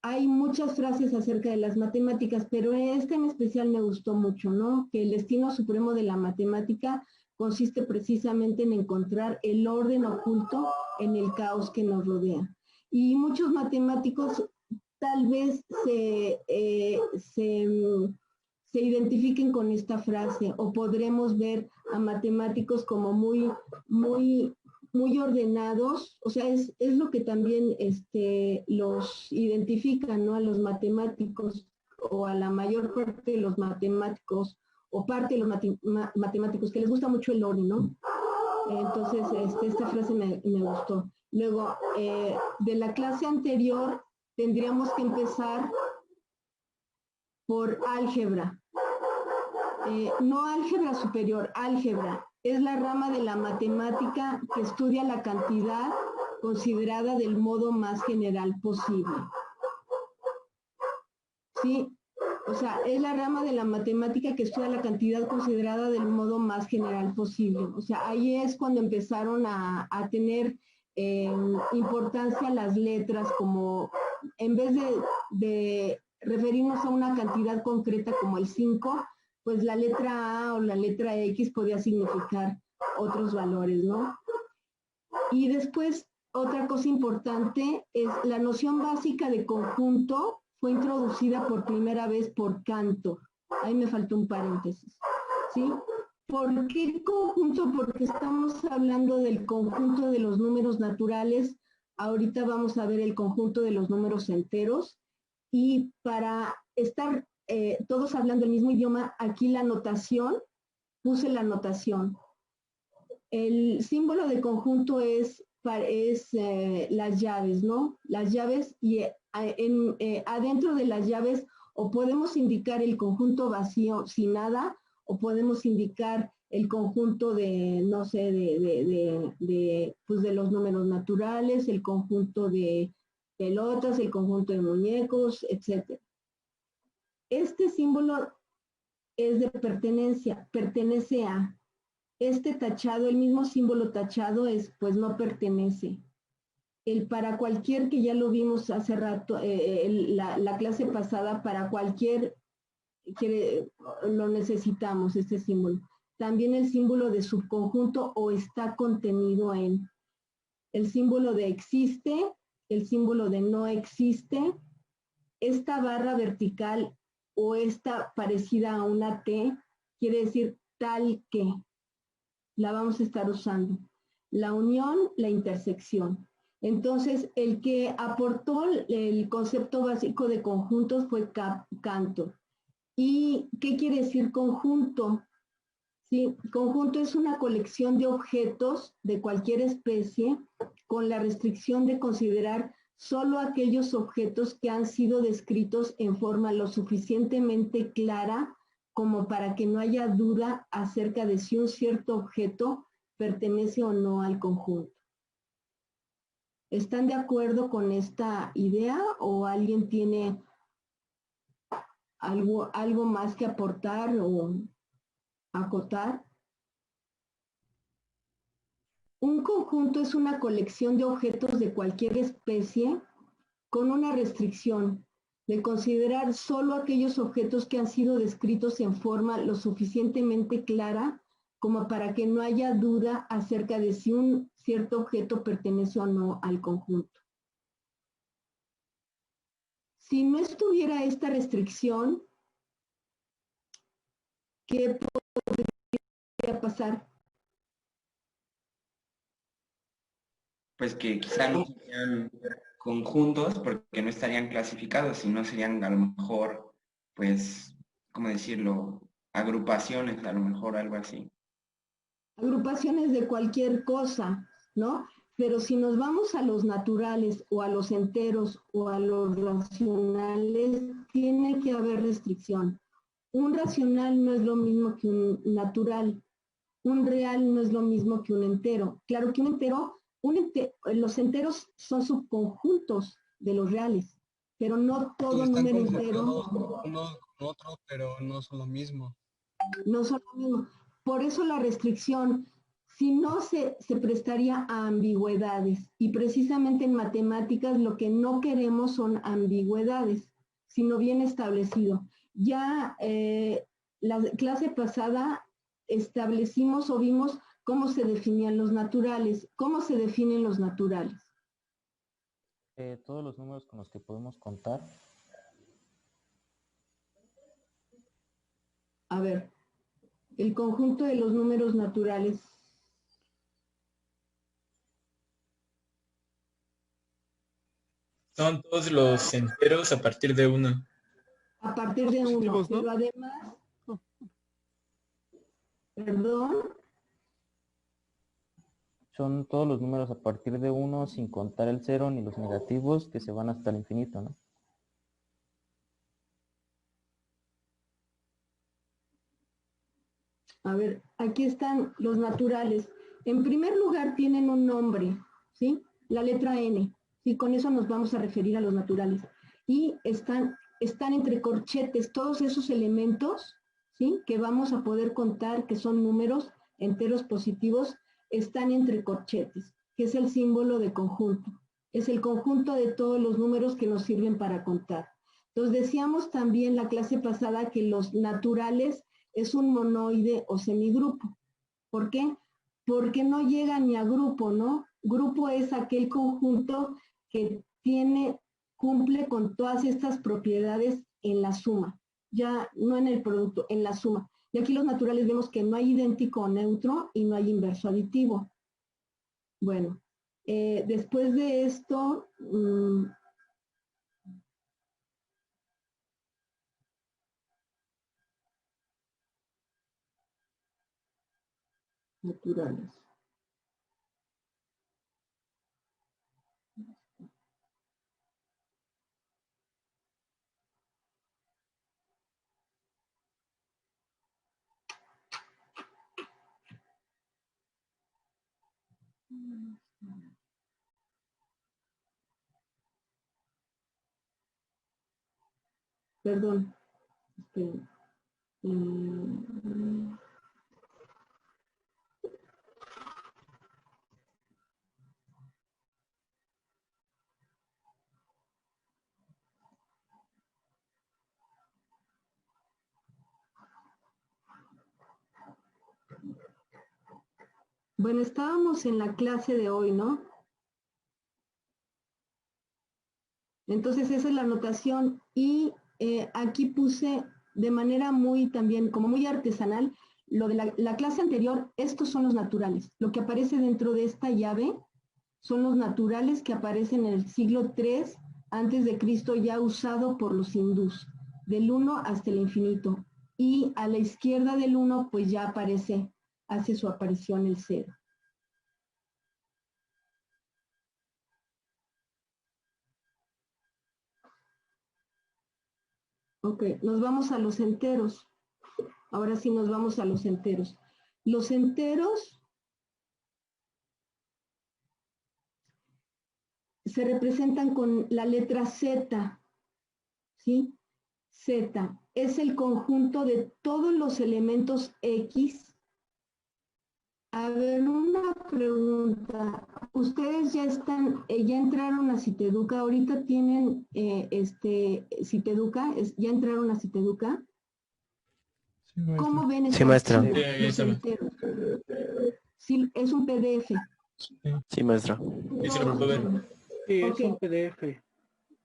Hay muchas frases acerca de las matemáticas, pero esta en especial me gustó mucho, ¿no? Que el destino supremo de la matemática consiste precisamente en encontrar el orden oculto en el caos que nos rodea. Y muchos matemáticos tal vez se identifiquen con esta frase, o podremos ver a matemáticos como muy ordenados. O sea, es lo que también los identifica, ¿no?, a los matemáticos, o a la mayor parte de los matemáticos, o parte de los matemáticos, que les gusta mucho el orden, ¿no? Entonces, esta frase me gustó. Luego, de la clase anterior, tendríamos que empezar por álgebra. No álgebra superior, álgebra. Es la rama de la matemática que estudia la cantidad considerada del modo más general posible. ¿Sí? O sea, es la rama de la matemática que estudia la cantidad considerada del modo más general posible. O sea, ahí es cuando empezaron a tener importancia a las letras, como en vez de referirnos a una cantidad concreta como el 5, pues la letra A o la letra X podía significar otros valores, ¿no? Y después, otra cosa importante es la noción básica de conjunto fue introducida por primera vez por Cantor. Ahí me faltó un paréntesis, ¿sí? ¿Por qué conjunto? Porque estamos hablando del conjunto de los números naturales. Ahorita vamos a ver el conjunto de los números enteros. Y para estar todos hablando el mismo idioma, aquí la notación, puse la notación. El símbolo de conjunto es las llaves, ¿no? Las llaves, y adentro de las llaves o podemos indicar el conjunto vacío sin nada, o podemos indicar el conjunto de, no sé, pues de los números naturales, el conjunto de pelotas, el conjunto de muñecos, etc. Este símbolo es de pertenencia, pertenece a. Este tachado, el mismo símbolo tachado es, pues no pertenece. El para cualquier, que ya lo vimos hace rato, la clase pasada, para cualquier que lo necesitamos, este símbolo. También el símbolo de subconjunto o está contenido en. El símbolo de existe, el símbolo de no existe. Esta barra vertical o esta parecida a una T quiere decir tal que. La vamos a estar usando. La unión, la intersección. Entonces, el que aportó el concepto básico de conjuntos fue Cantor. ¿Y qué quiere decir conjunto? Sí, conjunto es una colección de objetos de cualquier especie con la restricción de considerar solo aquellos objetos que han sido descritos en forma lo suficientemente clara como para que no haya duda acerca de si un cierto objeto pertenece o no al conjunto. ¿Están de acuerdo con esta idea o alguien tiene algo más que aportar o acotar? Un conjunto es una colección de objetos de cualquier especie con una restricción de considerar solo aquellos objetos que han sido descritos en forma lo suficientemente clara como para que no haya duda acerca de si un cierto objeto pertenece o no al conjunto. Si no estuviera esta restricción, ¿qué podría pasar? Pues que quizá no serían conjuntos porque no estarían clasificados, sino serían a lo mejor, pues, ¿cómo decirlo? Agrupaciones, a lo mejor algo así. Agrupaciones de cualquier cosa, ¿no? Pero si nos vamos a los naturales o a los enteros o a los racionales, tiene que haber restricción. Un racional no es lo mismo que un natural. Un real no es lo mismo que un entero. Claro que los enteros son subconjuntos de los reales, pero no todo número entero. Uno con otro, pero no son lo mismo. No son lo mismo. Por eso la restricción, si no se prestaría a ambigüedades. Y precisamente en matemáticas lo que no queremos son ambigüedades, sino bien establecido. Ya la clase pasada establecimos o vimos cómo se definían los naturales. ¿Cómo se definen los naturales? Todos los números con los que podemos contar. A ver, el conjunto de los números naturales. Son todos los enteros a partir de 1. A partir de 1, ¿no? Pero además, perdón. Son todos los números a partir de 1 sin contar el 0 ni los negativos que se van hasta el infinito, ¿no? A ver, aquí están los naturales. En primer lugar tienen un nombre, ¿sí? La letra N. Y con eso nos vamos a referir a los naturales. Y están entre corchetes todos esos elementos, ¿sí? Que vamos a poder contar, que son números enteros positivos, están entre corchetes. que es el símbolo de conjunto. Es el conjunto de todos los números que nos sirven para contar. Entonces decíamos también la clase pasada que los naturales es un monoide o semigrupo. ¿Por qué? Porque no llega ni a grupo, ¿no? Grupo es aquel conjunto que cumple con todas estas propiedades en la suma. Ya no en el producto, en la suma. Y aquí los naturales vemos que no hay idéntico o neutro y no hay inverso aditivo. Bueno, después de esto, naturales. Perdón. Bueno, estábamos en la clase de hoy, ¿no? Entonces esa es la anotación y aquí puse de manera muy también, como muy artesanal, lo de la clase anterior, estos son los naturales. Lo que aparece dentro de esta llave son los naturales que aparecen en el siglo III antes de Cristo, ya usado por los hindús, del 1 hasta el infinito. Y a la izquierda del 1, pues ya hace su aparición el 0. Ok, nos vamos a los enteros. Ahora sí nos vamos a los enteros. Los enteros se representan con la letra Z, ¿sí? Z es el conjunto de todos los elementos X. A ver, una pregunta. ¿Ustedes ya entraron a Citeduca? ¿Ahorita tienen Citeduca? ¿Ya entraron a Citeduca? Sí, maestra. ¿Cómo ven Sí, maestra. los enteros? Sí, es un PDF. Sí, maestra. Sí, se lo puedo ver. Sí, es Ok. un PDF.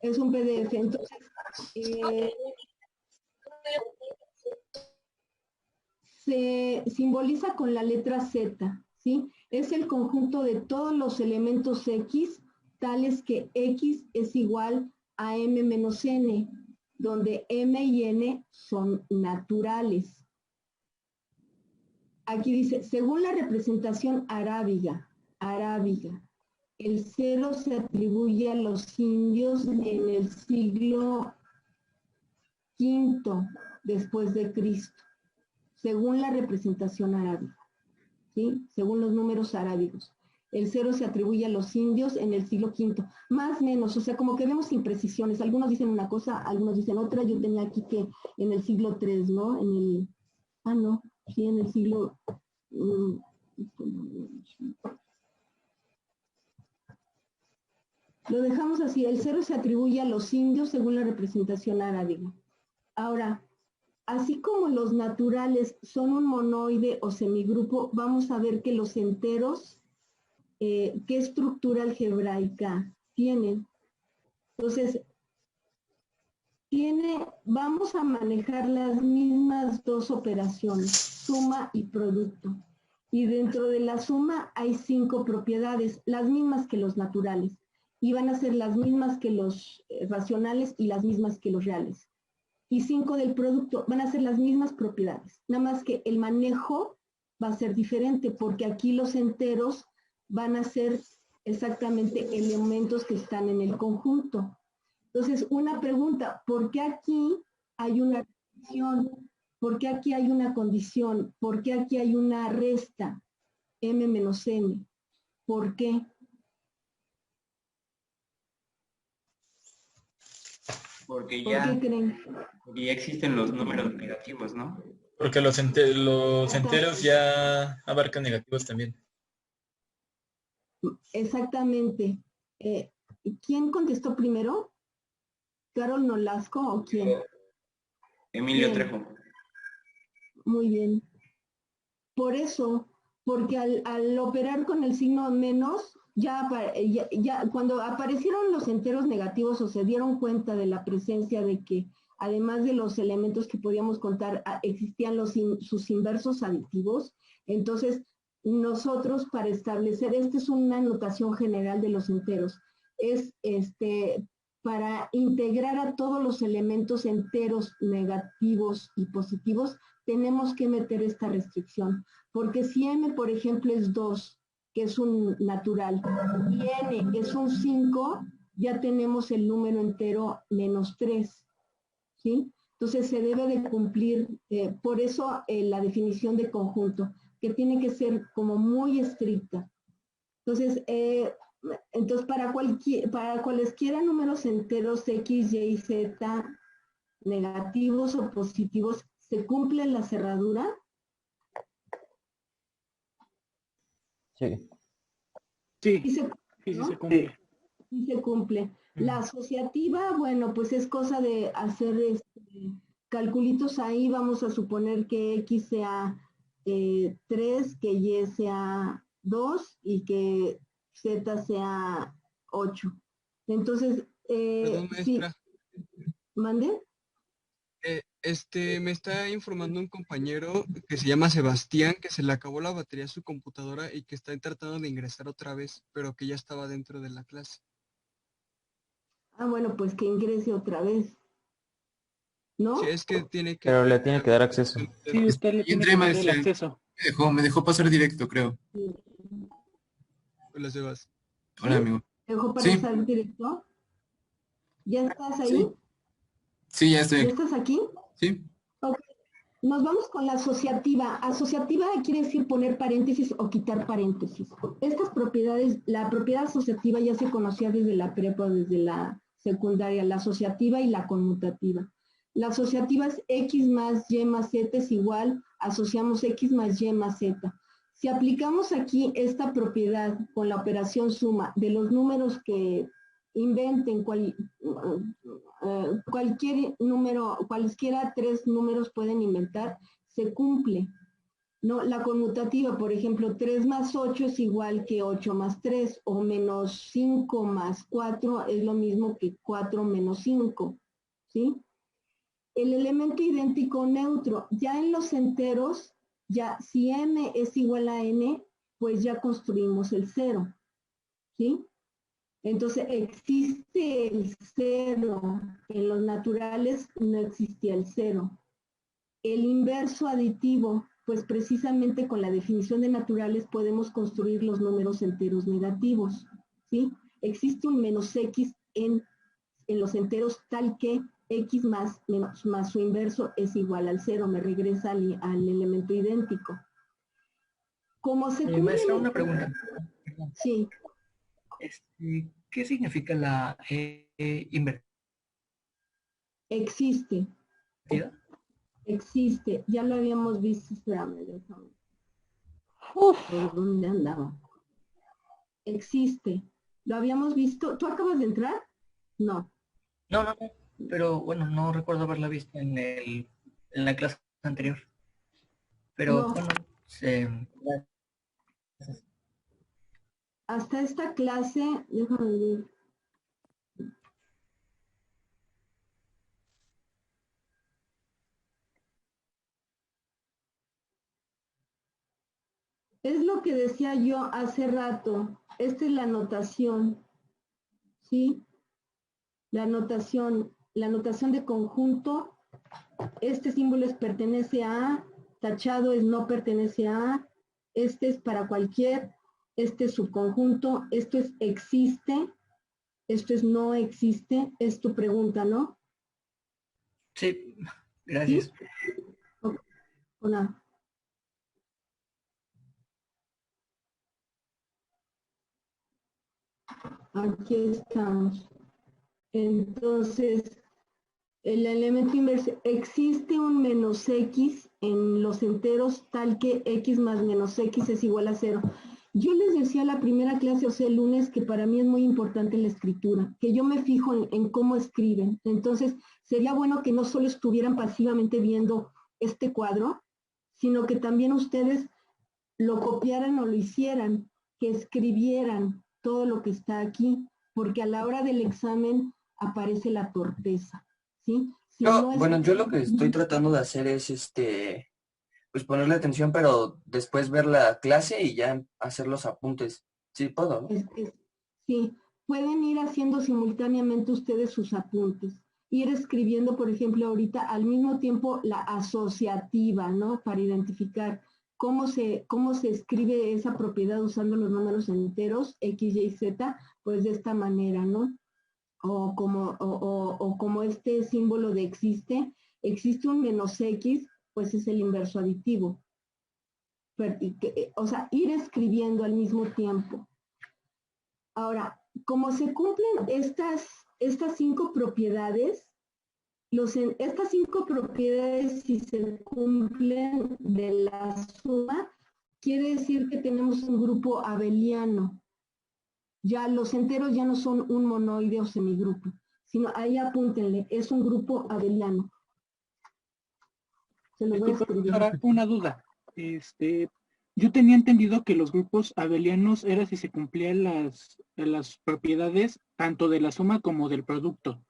Es un PDF. Entonces, se simboliza con la letra Z, ¿sí? Es el conjunto de todos los elementos X, tales que X es igual a M menos N, donde M y N son naturales. Aquí dice, según la representación arábiga, el 0 se atribuye a los indios en el siglo V después de Cristo, según la representación arábiga, ¿sí? Según los números arábigos. El 0 se atribuye a los indios en el siglo V, más o menos, o sea, como que vemos imprecisiones. Algunos dicen una cosa, algunos dicen otra. Yo tenía aquí que en el siglo III, ¿no? No, sí, en el siglo... Lo dejamos así, el 0 se atribuye a los indios según la representación arábiga. Ahora, así como los naturales son un monoide o semigrupo, vamos a ver que los enteros, ¿qué estructura algebraica tienen? Entonces, vamos a manejar las mismas dos operaciones, suma y producto. Y dentro de la suma hay 5 propiedades, las mismas que los naturales. Y van a ser las mismas que los racionales y las mismas que los reales. Y 5 del producto van a ser las mismas propiedades. Nada más que el manejo va a ser diferente porque aquí los enteros van a ser exactamente elementos que están en el conjunto. Entonces, una pregunta, ¿por qué aquí hay una condición? ¿Por qué aquí hay una condición? ¿Por qué aquí hay una resta? M menos N. ¿Por qué? Porque ¿Por ya, qué creen? porque ya existen los números negativos, ¿no? Porque los enteros ya abarcan negativos también. Exactamente. ¿Quién contestó primero? ¿Carol Nolasco o quién? Emilio Bien. Trejo. Muy bien. Por eso, porque al operar con el signo menos, ya cuando aparecieron los enteros negativos o se dieron cuenta de la presencia de que, además de los elementos que podíamos contar, existían sus inversos aditivos, entonces nosotros para establecer, esta es una notación general de los enteros, es para integrar a todos los elementos enteros negativos y positivos, tenemos que meter esta restricción, porque si m, por ejemplo, es 2, que es un natural, y n es un 5, ya tenemos el número entero menos 3, ¿sí? Entonces se debe de cumplir, por eso la definición de conjunto, que tiene que ser como muy estricta. Entonces, para cualesquiera números enteros x, y, z, negativos o positivos, ¿se cumple la cerradura? Sí. Sí, Sí sí se cumple. Sí se cumple. La asociativa, bueno, pues es cosa de hacer calculitos ahí. Vamos a suponer que X sea 3, que Y sea 2 y que Z sea 8. Entonces, Perdón, sí. maestra. ¿Mande? Me está informando un compañero que se llama Sebastián, que se le acabó la batería a su computadora y que está tratando de ingresar otra vez, pero que ya estaba dentro de la clase. Ah, bueno, pues que ingrese otra vez. ¿No? Sí, es que tiene que... Pero le tiene que dar acceso. Sí, usted le tiene que dar el acceso. Me dejó pasar directo, creo. Hola, Sebas. Hola, amigo. ¿Te dejó Sí. pasar directo? ¿Ya estás ahí? Sí, ya estoy ¿Ya aquí. estás aquí? Sí. Ok. Nos vamos con la asociativa. Asociativa quiere decir poner paréntesis o quitar paréntesis. Estas propiedades, la propiedad asociativa ya se conocía desde la prepa, desde la secundaria, la asociativa y la conmutativa. La asociativa es x más y más z es igual, asociamos x más y más z. Si aplicamos aquí esta propiedad con la operación suma de los números que inventen cualquier número, cualesquiera 3 números pueden inventar, se cumple. ¿No? La conmutativa, por ejemplo, 3 más 8 es igual que 8 más 3, o menos 5 más 4 es lo mismo que 4 menos 5, ¿sí? El elemento idéntico neutro, ya en los enteros, ya si m es igual a n, pues ya construimos el 0, ¿sí? Entonces existe el 0, en los naturales no existía el 0. El inverso aditivo, pues precisamente con la definición de naturales podemos construir los números enteros negativos, ¿sí? Existe un menos x en los enteros tal que x más su inverso es igual al 0, me regresa al elemento idéntico. Como se cumple... Maestra, una pregunta. Sí. ¿Qué significa la inversión? Existe. Existe. Ya lo habíamos visto. Espérame, déjame. ¿Por dónde andaba? Existe. ¿Lo habíamos visto? ¿Tú acabas de entrar? No. No, pero bueno, no recuerdo haberla visto en la clase anterior. Pero No. bueno, Hasta esta clase, déjame ver. Es lo que decía yo hace rato. Esta es la notación, ¿sí? La notación de conjunto. Este símbolo pertenece a, tachado es no pertenece a, este es para cualquier, este es subconjunto, esto es existe, esto es no existe, es tu pregunta, ¿no? sí, gracias. ¿Sí? Okay. Hola. Aquí estamos. Entonces, el elemento inverso, existe un menos x en los enteros tal que x más menos x es igual a 0. Yo les decía la primera clase, o sea, el lunes, que para mí es muy importante la escritura, que yo me fijo en cómo escriben. Entonces, sería bueno que no solo estuvieran pasivamente viendo este cuadro, sino que también ustedes lo copiaran o lo hicieran, que escribieran todo lo que está aquí, porque a la hora del examen aparece la torpeza, ¿sí? Si no es... Bueno, yo lo que estoy tratando de hacer es pues ponerle atención, pero después ver la clase y ya hacer los apuntes. Sí, puedo, ¿no? Sí, pueden ir haciendo simultáneamente ustedes sus apuntes, ir escribiendo, por ejemplo, ahorita al mismo tiempo la asociativa, ¿no? Para identificar cómo se escribe esa propiedad usando los números enteros, X, Y, Z, pues de esta manera, ¿no? O como este símbolo de existe un menos X, pues es el inverso aditivo. O sea, ir escribiendo al mismo tiempo. Ahora, como se cumplen estas 5 propiedades, estas 5 propiedades, si se cumplen de la suma, quiere decir que tenemos un grupo abeliano. Ya los enteros ya no son un monoide o semigrupo, sino ahí apúntenle, es un grupo abeliano. Se lo voy a escribir. Una duda. Yo tenía entendido que los grupos abelianos era si se cumplían las propiedades tanto de la suma como del producto.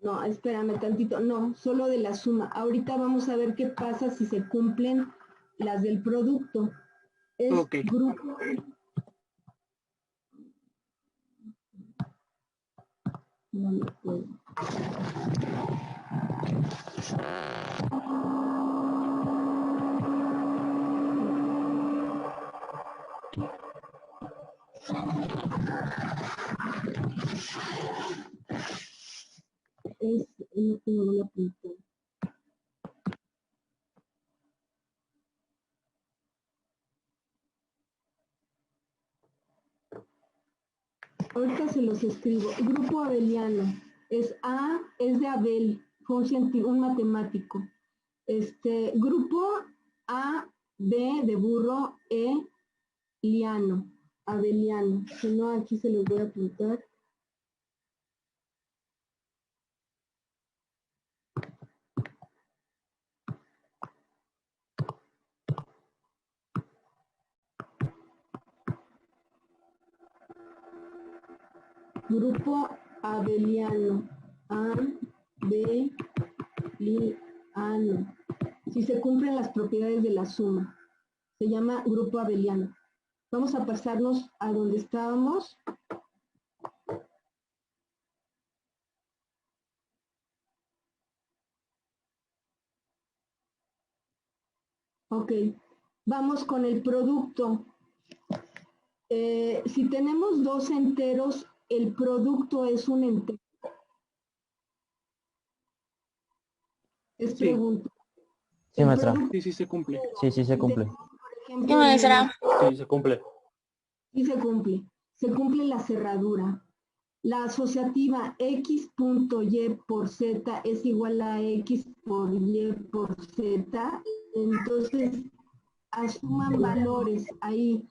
No, espérame tantito. No, solo de la suma. Ahorita vamos a ver qué pasa si se cumplen las del producto. Es grupo... No me puedo. No tengo la punta. Ahorita se los escribo. Grupo abeliano. A es de Abel, fue un matemático. Grupo A, B de burro, liano, abeliano. Si no, aquí se los voy a apuntar. Grupo abeliano. A, B, liano. Si se cumplen las propiedades de la suma. Se llama grupo abeliano. Vamos a pasarnos a donde estábamos. Ok, vamos con el producto. Si tenemos 2 enteros, el producto es un entero. Es pregunta. Sí, maestra. Sí, se cumple. Sí, se cumple. Sí, maestra. Sí, se cumple. Sí, se cumple. Se cumple la cerradura. La asociativa X punto Y por Z es igual a X por Y por Z. Entonces, asuman valores ahí.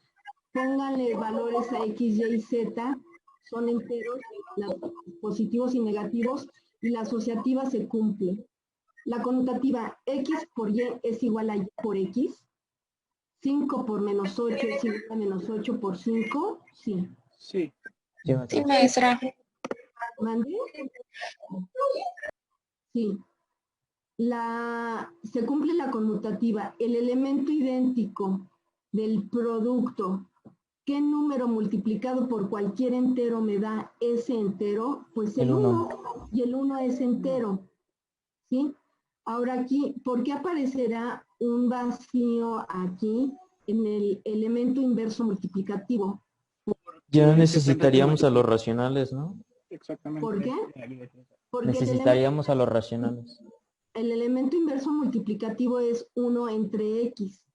Pónganle valores a X, Y y Z. Son enteros, positivos y negativos. Y la asociativa se cumple. La conmutativa X por Y es igual a Y por X. 5 por menos 8 es igual a menos 8 por 5. Sí. Sí. Sí, maestra. ¿Mande? Sí. Se cumple la conmutativa. El elemento idéntico del producto, ¿qué número multiplicado por cualquier entero me da ese entero? Pues el 1. Y el 1 es entero. ¿Sí? Ahora aquí, ¿por qué aparecerá un vacío aquí en el elemento inverso multiplicativo? Ya necesitaríamos a los racionales, ¿no? Exactamente. ¿Por qué? Porque necesitaríamos a los racionales. El elemento inverso multiplicativo es 1 entre X.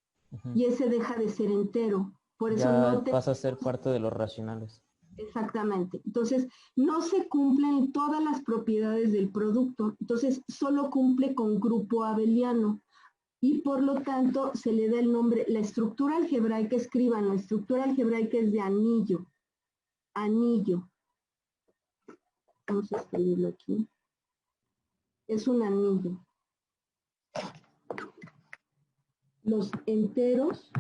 Y ese deja de ser entero. Por eso ya pasa a ser parte de los racionales. Exactamente. Entonces, no se cumplen todas las propiedades del producto. Entonces, solo cumple con grupo abeliano. y por lo tanto se le da el nombre, la estructura algebraica, escriban, la estructura algebraica es de anillo. Anillo. Vamos a escribirlo aquí. Es un anillo. Los enteros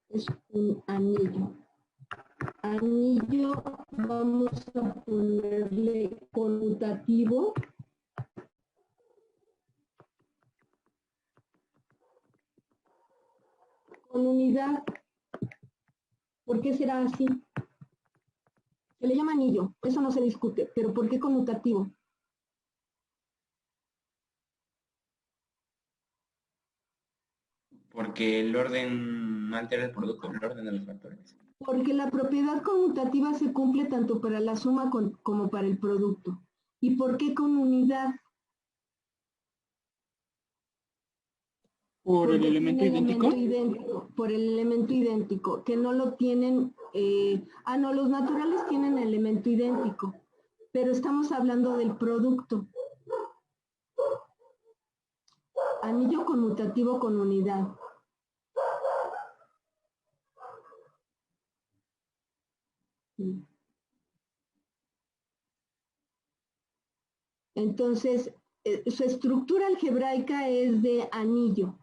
es un anillo. Anillo vamos a ponerle conmutativo. Con unidad. ¿Por qué será así? Se le llama anillo, eso no se discute, pero ¿por qué conmutativo? Porque el orden no altera el producto, el orden de los factores. Porque la propiedad conmutativa se cumple tanto para la suma como para el producto. ¿Y por qué con unidad? ¿Por el elemento idéntico? Por el elemento idéntico, que no lo tienen, no, los naturales tienen elemento idéntico, pero estamos hablando del producto. Anillo conmutativo con unidad. Entonces, su estructura algebraica es de anillo.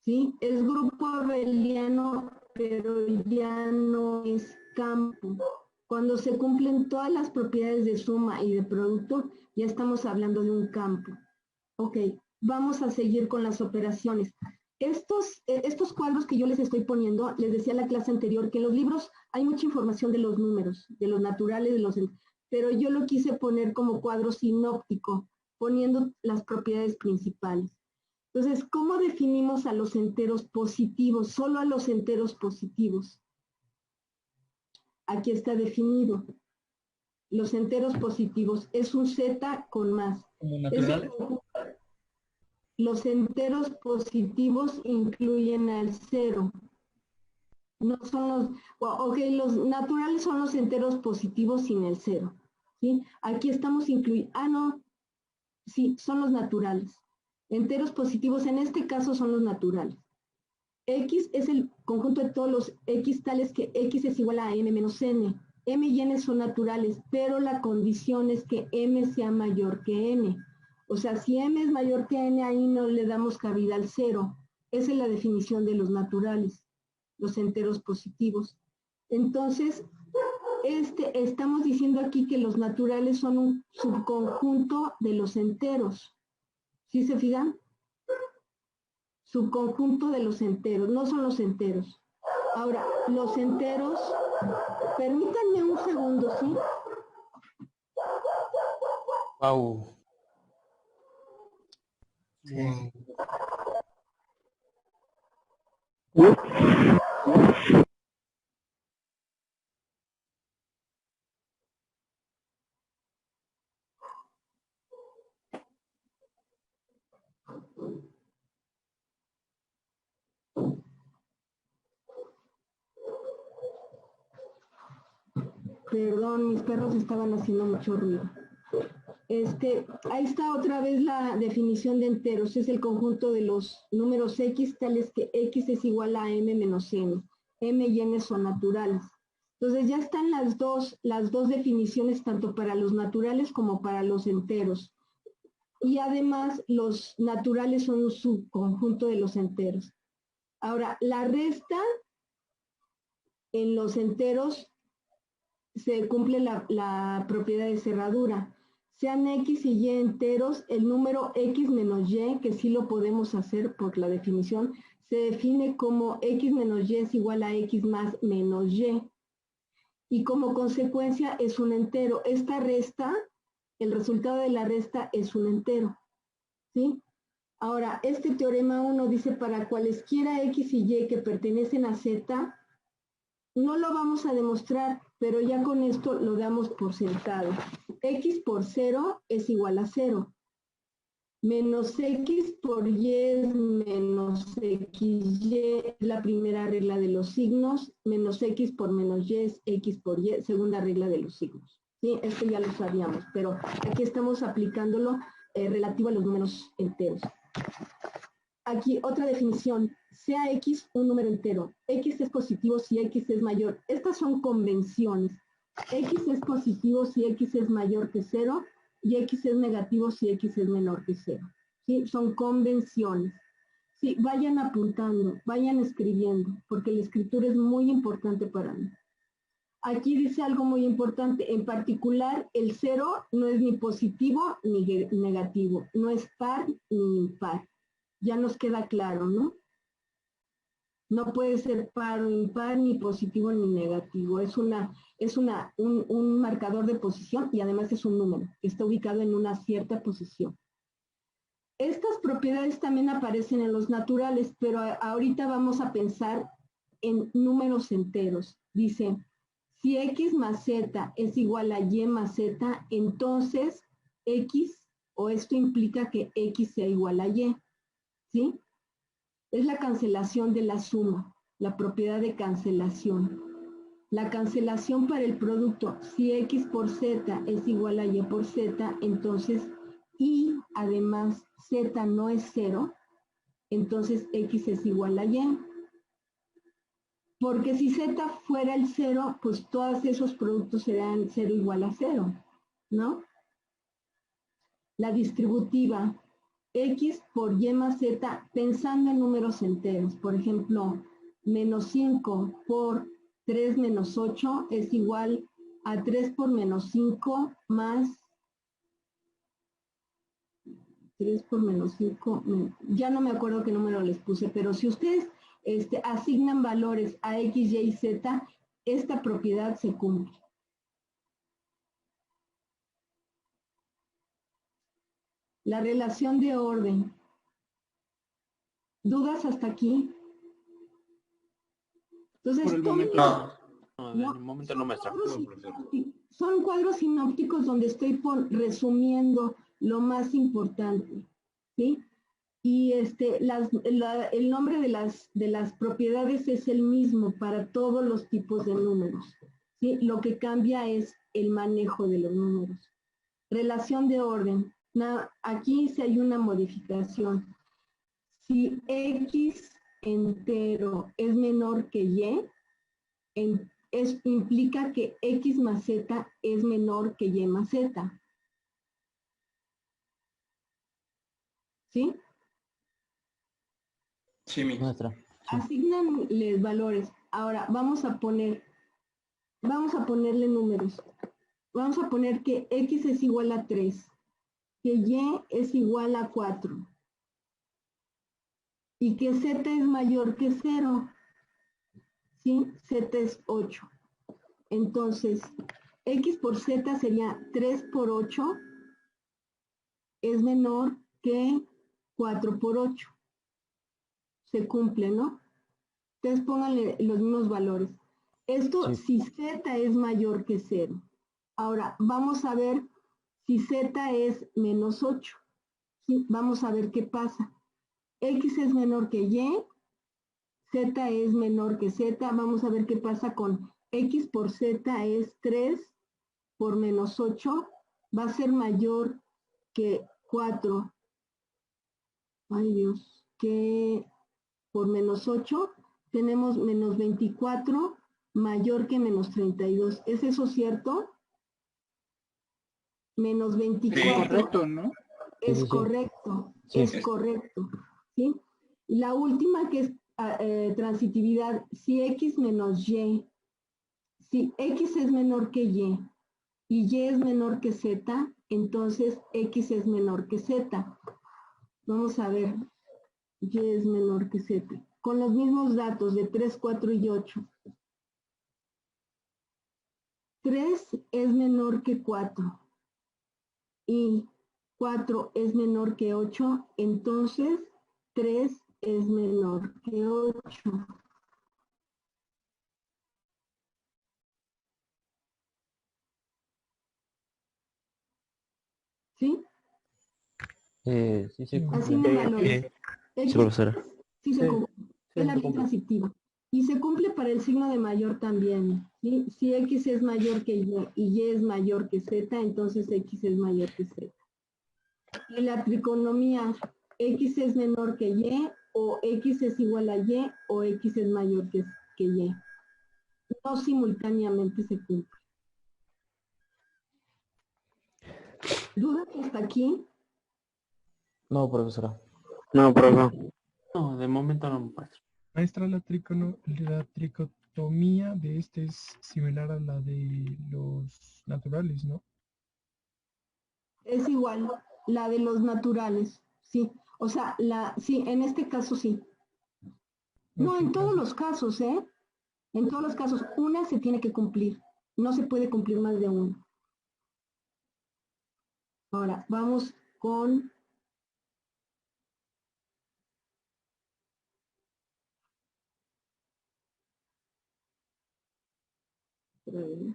¿Sí? Es grupo abeliano, pero ya no es campo. Cuando se cumplen todas las propiedades de suma y de producto, ya estamos hablando de un campo. Ok, vamos a seguir con las operaciones. Estos cuadros que yo les estoy poniendo, les decía en la clase anterior que en los libros hay mucha información de los números, de los naturales, pero yo lo quise poner como cuadro sinóptico, poniendo las propiedades principales. Entonces, ¿cómo definimos a los enteros positivos? Solo a los enteros positivos. Aquí está definido. Los enteros positivos es un Z con más. Los enteros positivos incluyen al 0. No son los naturales son los enteros positivos sin el 0. ¿Sí? Aquí estamos incluyendo, sí, son los naturales. Enteros positivos, en este caso, son los naturales. X es el conjunto de todos los X tales que X es igual a M menos N. M y N son naturales, pero la condición es que M sea mayor que N. O sea, si M es mayor que N, ahí no le damos cabida al 0. Esa es la definición de los naturales, los enteros positivos. Entonces, estamos diciendo aquí que los naturales son un subconjunto de los enteros. ¿Sí se fijan? Subconjunto de los enteros, no son los enteros. Ahora, los enteros, permítanme un segundo, ¿sí? Wow. Sí. Perdón, mis perros estaban haciendo mucho ruido. Ahí está otra vez la definición de enteros. Es el conjunto de los números X tales que X es igual a M menos N. M y N son naturales. Entonces ya están las dos definiciones tanto para los naturales como para los enteros. Y además los naturales son un subconjunto de los enteros. Ahora, la resta en los enteros se cumple la propiedad de cerradura. Sean X y Y enteros, el número X menos Y, que sí lo podemos hacer por la definición, se define como X menos Y es igual a X más menos Y. Y como consecuencia es un entero. Esta resta, el resultado de la resta es un entero. ¿Sí? Ahora, este teorema 1 dice para cualesquiera X y Y que pertenecen a Z, no lo vamos a demostrar, pero ya con esto lo damos por sentado. X por 0 es igual a 0. Menos X por Y es menos XY, es la primera regla de los signos. Menos X por menos Y es X por Y, segunda regla de los signos. ¿Sí? Esto ya lo sabíamos, pero aquí estamos aplicándolo relativo a los números enteros. Aquí otra definición, sea X un número entero. X es positivo si X es mayor. Estas son convenciones. X es positivo si X es mayor que 0 y X es negativo si X es menor que 0. ¿Sí? Son convenciones. Sí, vayan apuntando, vayan escribiendo, porque la escritura es muy importante para mí. Aquí dice algo muy importante, en particular el 0 no es ni positivo ni negativo, no es par ni impar. Ya nos queda claro, ¿no? No puede ser par o impar, ni positivo ni negativo. Es un marcador de posición y además es un número que está ubicado en una cierta posición. Estas propiedades también aparecen en los naturales, pero ahorita vamos a pensar en números enteros. Dice, si X más Z es igual a Y más Z, entonces X, o esto implica que X sea igual a Y. ¿Sí? Es la cancelación de la suma, la propiedad de cancelación. La cancelación para el producto, si X por Z es igual a Y por Z, entonces y además Z no es 0, entonces X es igual a Y. Porque si Z fuera el 0, pues todos esos productos serán 0 igual a 0, ¿no? La distributiva, X por Y más Z, pensando en números enteros. Por ejemplo, menos 5 por 3 menos 8 es igual a 3 por menos 5 más 3 por menos 5. Ya no me acuerdo qué número les puse, pero si ustedes asignan valores a X, Y y Z, esta propiedad se cumple. La relación de orden. ¿Dudas hasta aquí? Entonces, Por el momento no. No, En el momento no, maestra. son cuadros sinópticos donde estoy resumiendo lo más importante, ¿sí? Y el nombre de las propiedades es el mismo para todos los tipos de números, ¿sí? Lo que cambia es el manejo de los números. Relación de orden. Aquí sí hay una modificación. Si X entero es menor que Y, implica que X más Z es menor que Y más Z. ¿Sí? Sí, maestra. Asignanles valores. Ahora vamos a ponerle números. Vamos a poner que X es igual a 3, que Y es igual a 4 y que Z es mayor que 0. ¿Sí? Z es 8. Entonces, X por Z sería 3 por 8 es menor que 4 por 8. Se cumple, ¿no? Entonces pónganle los mismos valores. Esto si Z es mayor que 0. Ahora, vamos a ver si Z es menos 8. ¿Sí? Vamos a ver qué pasa. X es menor que Y, Z es menor que Z. Vamos a ver qué pasa con X por Z es 3 por menos 8. Va a ser mayor que 4. Ay Dios, que por menos 8 tenemos menos 24 mayor que menos 32. ¿Es eso cierto? Menos 24. Es correcto, ¿no? Es correcto, es correcto. ¿Sí? Y la última que es transitividad, si X menos Y, si X es menor que Y y es menor que Z, entonces X es menor que Z. Vamos a ver, Y es menor que Z. Con los mismos datos de 3, 4 y 8. 3 es menor que 4 y 4 es menor que 8, entonces 3 es menor que 8. ¿Sí? Sí se cumple. Así me valores. Sí, profesora. Sí se cumple. Es la ley transitiva. Y se cumple para el signo de mayor también. ¿Sí? Si X es mayor que Y y Y es mayor que Z, entonces X es mayor que Z. Y la triconomía, X es menor que Y, o X es igual a Y, o X es mayor que Y. No simultáneamente se cumple. ¿Dudas hasta aquí? No, profesora. No, profe. No, de momento no, maestro. Maestra, la tricotomía de este es similar a la de los naturales, ¿no? Es igual, la de los naturales, sí. O sea, sí, en este caso sí. No, en todos los casos, ¿eh? En todos los casos, una se tiene que cumplir. No se puede cumplir más de una. Ahora, vamos con... Okay.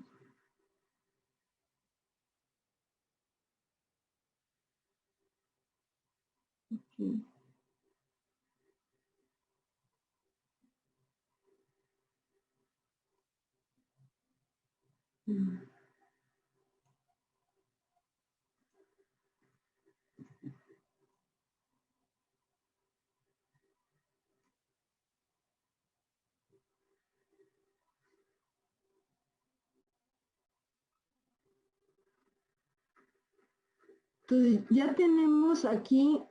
Entonces, ya tenemos aquí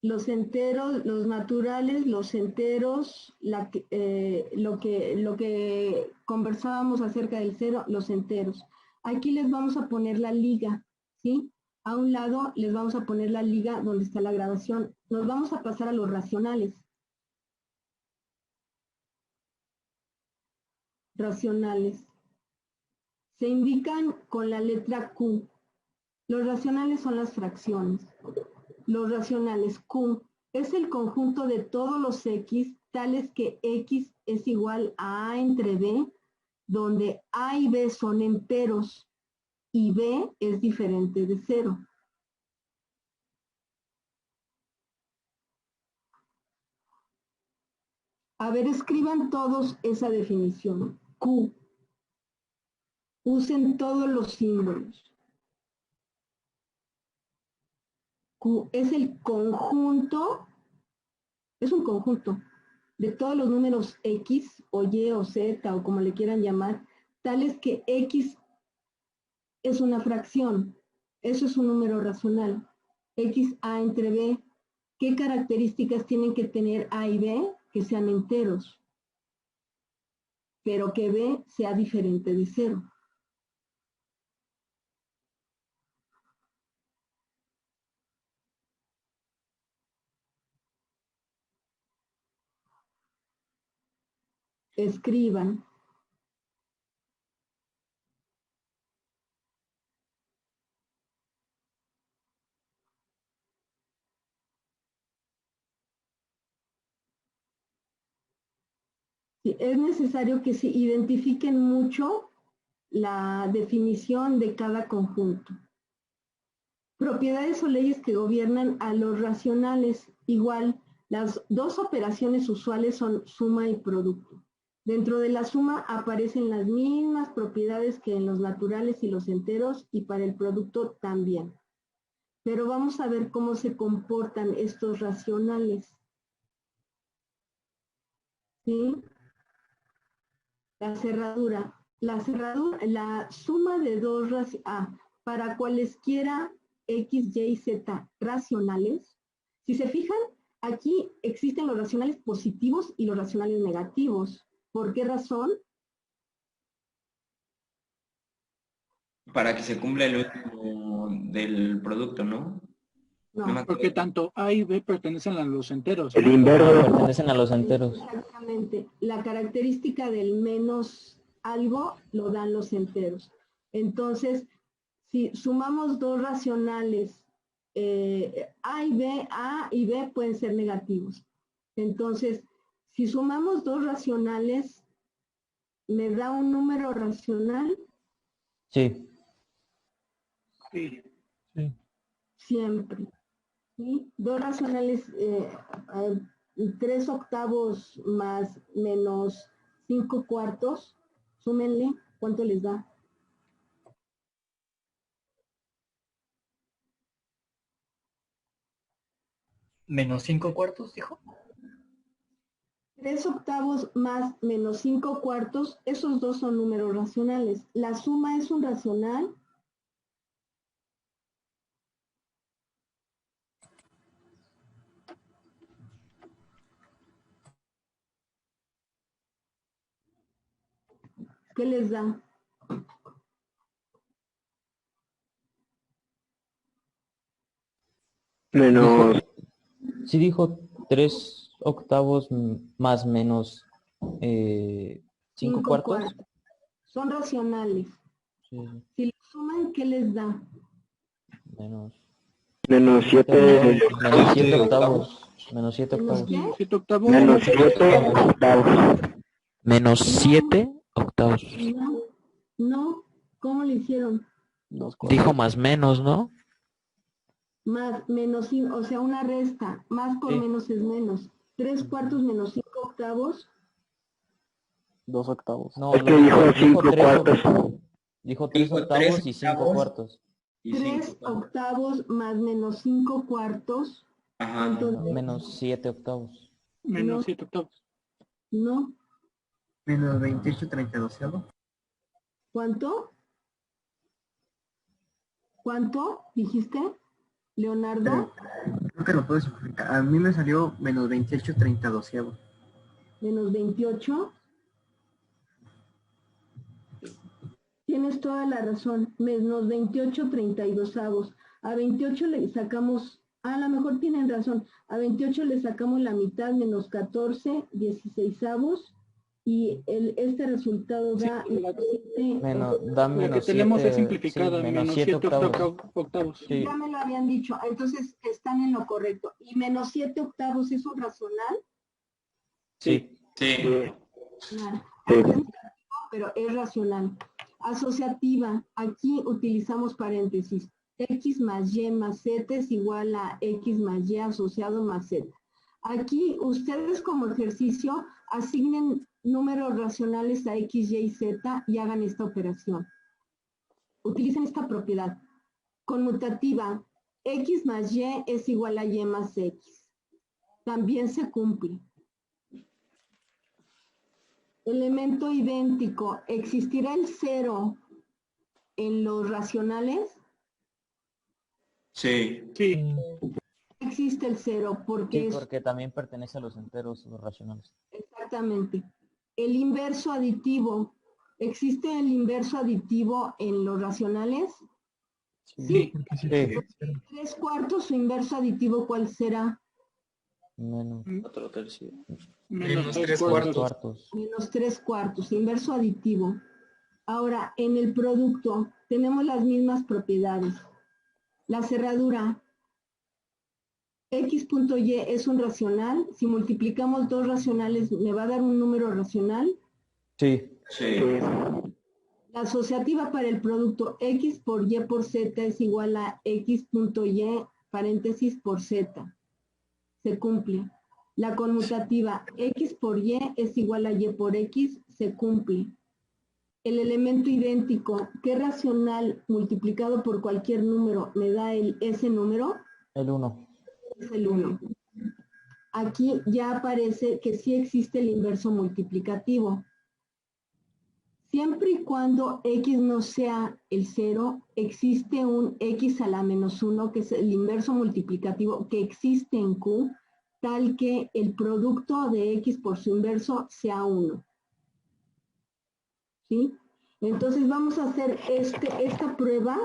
los enteros, los naturales, los enteros, lo que conversábamos acerca del cero, los enteros. Aquí les vamos a poner la liga, ¿sí? A un lado les vamos a poner la liga donde está la grabación. Nos vamos a pasar a los racionales. Racionales. Se indican con la letra Q. Los racionales son las fracciones. Los racionales Q es el conjunto de todos los X, tales que X es igual a A entre B, donde A y B son enteros y B es diferente de cero. A ver, escriban todos esa definición. Q. Usen todos los símbolos. Q es el conjunto, es un conjunto de todos los números X o Y o Z o como le quieran llamar, tales que X es una fracción. Eso es un número racional. X, A entre B. ¿Qué características tienen que tener A y B? Que sean enteros, pero que B sea diferente de cero. Escriban. Sí, es necesario que se identifiquen mucho la definición de cada conjunto. Propiedades o leyes que gobiernan a los racionales. Igual, las dos operaciones usuales son suma y producto. Dentro de la suma aparecen las mismas propiedades que en los naturales y los enteros y para el producto también. Pero vamos a ver cómo se comportan estos racionales. ¿Sí? La cerradura. La suma de dos para cualesquiera X, Y, Z racionales. Si se fijan, aquí existen los racionales positivos y los racionales negativos. ¿Por qué razón? Para que se cumpla el último del producto, ¿no? No, porque tanto A y B pertenecen a los enteros. El inverso. Pertenecen a los enteros. Exactamente. La característica del menos algo lo dan los enteros. Entonces, si sumamos dos racionales, A y B pueden ser negativos. Entonces, si sumamos dos racionales, ¿me da un número racional? Sí. Sí. Siempre. ¿Sí? Dos racionales, 3 octavos más menos 5 cuartos, súmenle, ¿cuánto les da? Menos 5 cuartos, dijo. 3 octavos más menos 5 cuartos, esos dos son números racionales. La suma es un racional. ¿Qué les da? Menos... Sí dijo 3 octavos más menos 5 cuartos. Son racionales. Sí, Si lo suman, ¿qué les da? menos Menos 7 menos 7 octavos. Menos 7 ¿Menos octavos. qué? 7 octavos. Menos 7 octavos. Menos 7 octavos. No, no. ¿Cómo lo hicieron? Dijo más menos, ¿no? Más, menos, o sea, una resta. Más por Sí. menos es menos. 3 cuartos menos 5 octavos. 2 octavos. No, Es que dijo 5 tres cuartos. Dijo 3 octavos y 5 cuartos. 3 octavos más menos 5 cuartos. Menos 7 octavos. Menos No. 7 octavos. No. Menos 28/32. ¿Cuánto? ¿Cuánto dijiste, Leonardo? Creo que lo puedo simplificar. A mí me salió menos 28/32. Menos 28. Tienes toda la razón. Menos 28/32. A 28 le sacamos, a lo mejor tienen razón. A 28 le sacamos la mitad, menos 14/16. Y este resultado da Da La que menos tenemos 7, es simplificada, menos 7 octavos. Sí. Ya me lo habían dicho, entonces están en lo correcto. ¿Y menos 7 octavos es un racional? Sí. Claro. Pero es racional. Asociativa, aquí utilizamos paréntesis. X más Y más Z es igual a X más Y asociado más Z. Aquí ustedes como ejercicio asignen números racionales a X, Y y Z y hagan esta operación. Utilicen esta propiedad. Conmutativa, X más Y es igual a Y más X. También se cumple. Elemento idéntico, ¿existirá el 0 en los racionales? Sí. Existe el 0 porque Sí, porque también pertenece a los enteros los racionales. exactamente. El inverso aditivo, ¿existe el inverso aditivo en los racionales? Sí. 3 cuartos, su inverso aditivo, ¿cuál será? Menos 4 tercios. Menos 3 cuartos. Menos 3 cuartos, inverso aditivo. Ahora, en el producto tenemos las mismas propiedades. La cerradura, X.Y es un racional. Si multiplicamos dos racionales, ¿me va a dar un número racional? Sí. La asociativa para el producto X por Y por Z es igual a X.Y paréntesis por Z. Se cumple. La conmutativa X por Y es igual a Y por X, se cumple. El elemento idéntico, ¿qué racional multiplicado por cualquier número me da ese número? El 1. Es el 1. Aquí ya aparece que sí existe el inverso multiplicativo. Siempre y cuando X no sea el 0, existe un X a la menos 1, que es el inverso multiplicativo que existe en Q, tal que el producto de X por su inverso sea 1. ¿Sí? Entonces vamos a hacer esta prueba.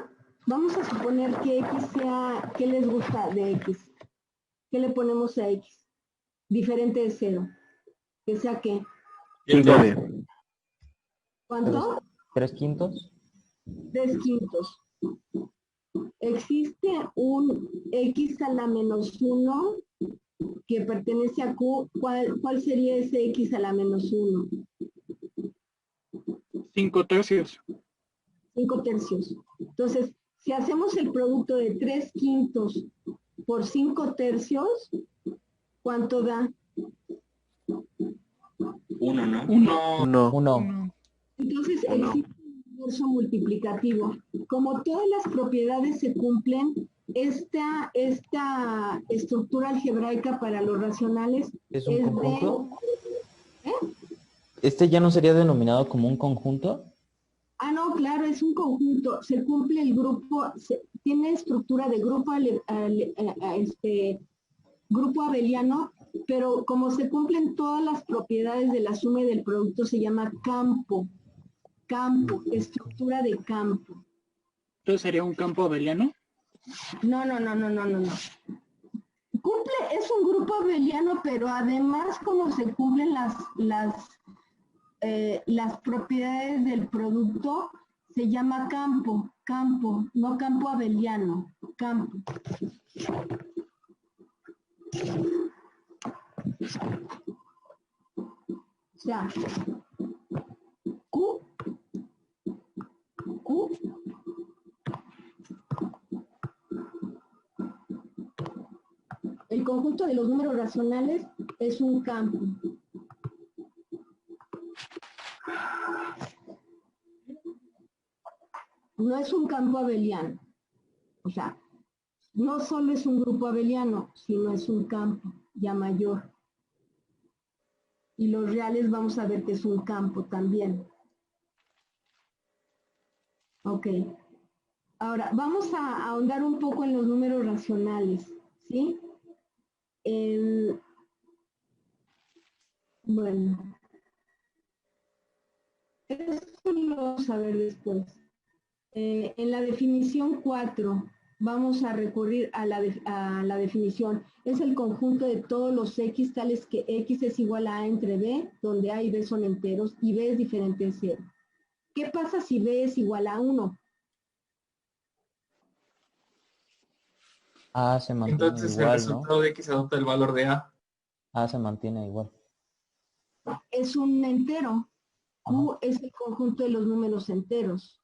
Vamos a suponer que X sea, ¿qué les gusta de X? ¿Qué le ponemos a X? Diferente de 0. ¿Que sea qué? ¿Cuánto? 3 quintos. 3 quintos. Existe un X a la menos 1 que pertenece a Q. ¿Cuál sería ese X a la menos 1? 5 tercios. 5 tercios. Entonces, si hacemos el producto de 3 quintos por 5 tercios, ¿cuánto da? 1, ¿no? 1. Entonces, existe un inverso multiplicativo. Como todas las propiedades se cumplen, esta estructura algebraica para los racionales ¿Es un conjunto? ¿Eh? ¿Este ya no sería denominado como un conjunto? Ah, no, claro, es un conjunto. Se cumple el grupo, tiene estructura de grupo, grupo abeliano, pero como se cumplen todas las propiedades de la suma y del producto, se llama campo. Campo, estructura de campo. ¿Entonces sería un campo abeliano? No. Cumple, es un grupo abeliano, pero además como se cumplen las propiedades del producto, se llama campo, no campo abeliano, campo. O sea, Q, el conjunto de los números racionales es un campo. No es un campo abeliano. O sea, no solo es un grupo abeliano, sino es un campo ya mayor. Y los reales vamos a ver que es un campo también. Ok. Ahora, vamos a ahondar un poco en los números racionales, ¿sí? Bueno, esto lo vamos a ver después. En la definición 4, vamos a recurrir a la definición. Es el conjunto de todos los X, tales que X es igual a entre B, donde A y B son enteros, y B es diferente de 0. ¿Qué pasa si B es igual a 1? A se mantiene Entonces el igual, resultado ¿no? de X adopta el valor de A. A se mantiene igual. Es un entero. Q es el conjunto de los números enteros,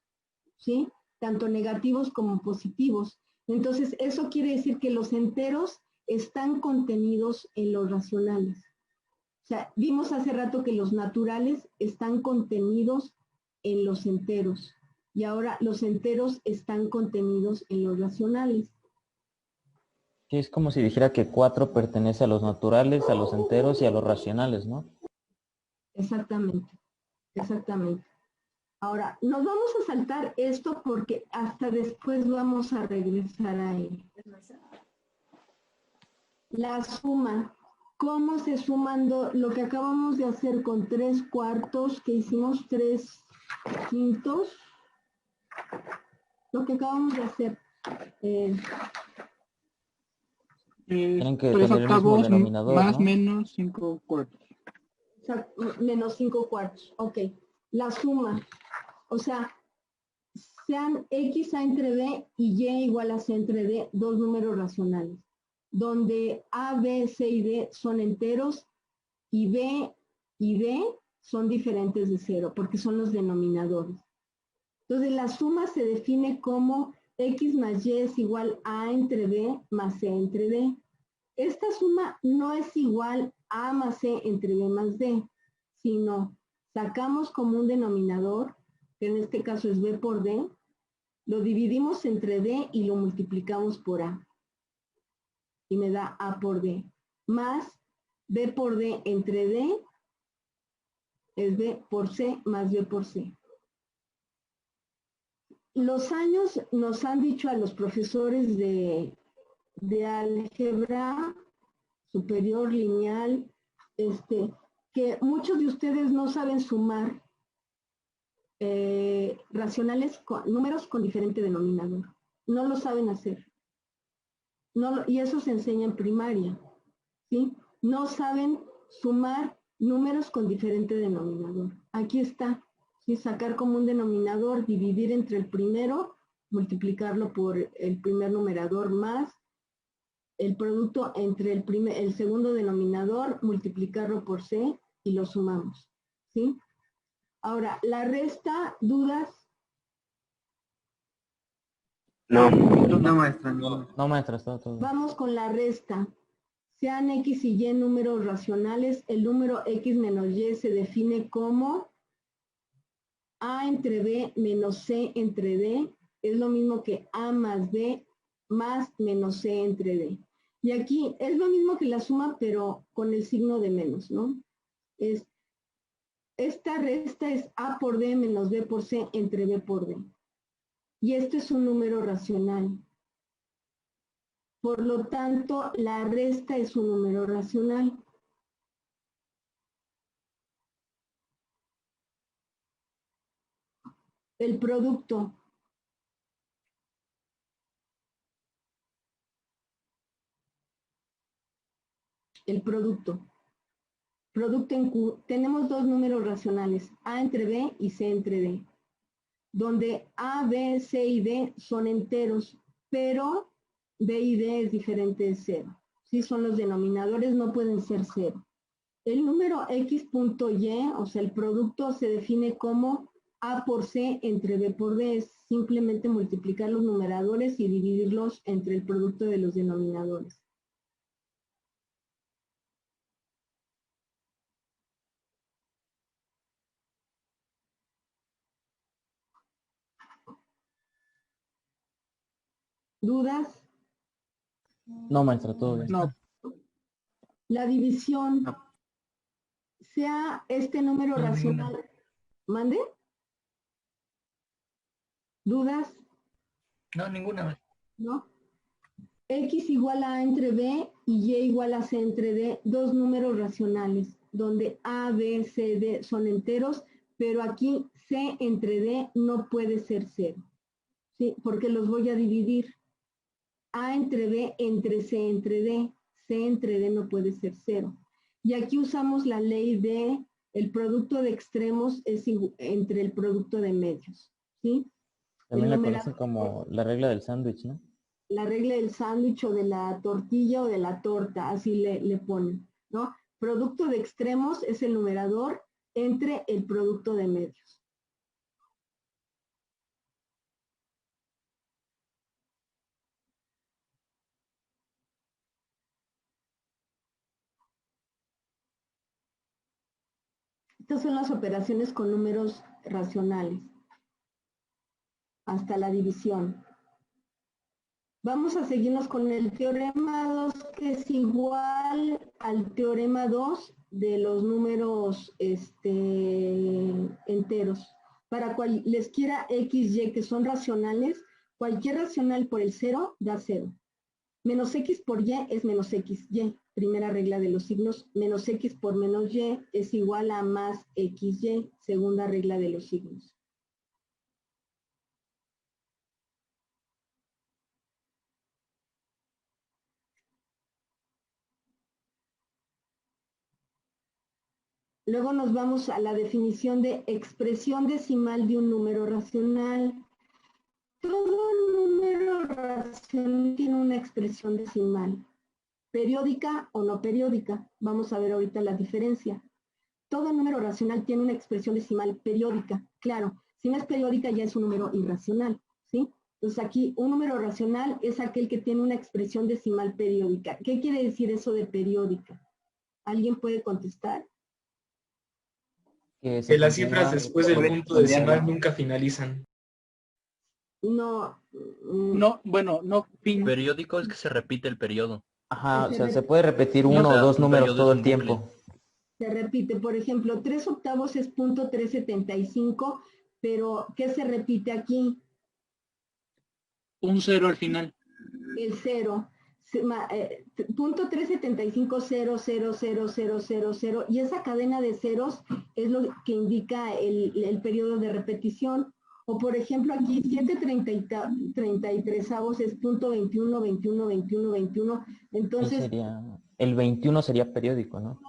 ¿sí? Tanto negativos como positivos. Entonces, eso quiere decir que los enteros están contenidos en los racionales. O sea, vimos hace rato que los naturales están contenidos en los enteros. Y ahora los enteros están contenidos en los racionales. Sí, es como si dijera que 4 pertenece a los naturales, a los enteros y a los racionales, ¿no? Exactamente. Ahora, nos vamos a saltar esto porque hasta después vamos a regresar a él. La suma. ¿Cómo se suman lo que acabamos de hacer con 3/4, que hicimos 3/5? Lo que acabamos de hacer. Tienen que 3 tener el mismo octavos denominador, más ¿no? menos 5/4. Menos 5/4. Ok. La suma. O sea, sean X A entre B y Y igual a C entre D, dos números racionales, donde A, B, C y D son enteros y B y D son diferentes de 0, porque son los denominadores. Entonces, la suma se define como X más Y es igual a A entre B más C entre D. Esta suma no es igual a más C entre B más D, sino sacamos como un denominador, que en este caso es B por D, lo dividimos entre D y lo multiplicamos por A. Y me da A por D. Más B por D entre D es B por C más B por C. Los años nos han dicho a los profesores de álgebra superior, lineal, que muchos de ustedes no saben sumar racionales, números con diferente denominador. No lo saben hacer. Y eso se enseña en primaria, ¿sí? No saben sumar números con diferente denominador. Aquí está, ¿sí? Sacar como un denominador, dividir entre el primero, multiplicarlo por el primer numerador más el producto entre el segundo denominador, multiplicarlo por C y lo sumamos, ¿sí? Ahora, la resta, ¿dudas? No maestra, no. No, maestra, está todo. Vamos con la resta. Sean X y Y números racionales, el número X menos Y se define como A entre B menos C entre D, es lo mismo que A más B más menos C entre D. Y aquí es lo mismo que la suma, pero con el signo de menos, ¿no? Esta resta es A por D menos B por C entre B por D. Y este es un número racional. Por lo tanto, la resta es un número racional. El producto. El producto. Producto en Q. Tenemos dos números racionales, A entre B y C entre D, donde A, B, C y D son enteros, pero B y D es diferente de cero. Sí, son los denominadores, no pueden ser cero. El número X punto Y, o sea, el producto se define como A por C entre B por D. Es simplemente multiplicar los numeradores y dividirlos entre el producto de los denominadores. ¿Dudas? No, maestra, todo bien. No. La división, sea este número racional. ¿Mande? ¿Dudas? No, ninguna. ¿No? X igual a entre B y Y igual a C entre D, dos números racionales, donde A, B, C, D son enteros, pero aquí C entre D no puede ser cero, ¿sí? Porque los voy a dividir. A entre B entre C entre D, C entre D no puede ser cero. Y aquí usamos la ley de el producto de extremos es entre el producto de medios, ¿sí? También la conocen como la regla del sándwich, ¿no? La regla del sándwich o de la tortilla o de la torta, así le ponen, ¿no? Producto de extremos es el numerador entre el producto de medios. Estas son las operaciones con números racionales, hasta la división. Vamos a seguirnos con el teorema 2, que es igual al teorema 2 de los números enteros. Para cualesquiera x, y que son racionales, cualquier racional por el 0 da 0. Menos x por y es menos x, y. Primera regla de los signos. Menos x por menos y es igual a más x, y. Segunda regla de los signos. Luego nos vamos a la definición de expresión decimal de un número racional. Todo número racional tiene una expresión decimal, periódica o no periódica. Vamos a ver ahorita la diferencia. Todo número racional tiene una expresión decimal periódica. Claro, si no es periódica ya es un número irracional, ¿sí? Entonces aquí un número racional es aquel que tiene una expresión decimal periódica. ¿Qué quiere decir eso de periódica? ¿Alguien puede contestar? Que las cifras después del punto decimal nunca finalizan. No. Bueno, no. Periódico es que se repite el periodo. Ajá, o sea, se puede repetir uno o dos números todo el tiempo. Se repite, por ejemplo, 3/8 es punto 375, pero ¿qué se repite aquí? Un 0 al final. El 0. Punto 375, 0, 0, 0, 0, 0, 0, y esa cadena de ceros es lo que indica el periodo de repetición. O por ejemplo aquí 7/33 es punto 21, 21, 21, 21. Entonces el 21 sería periódico, ¿no?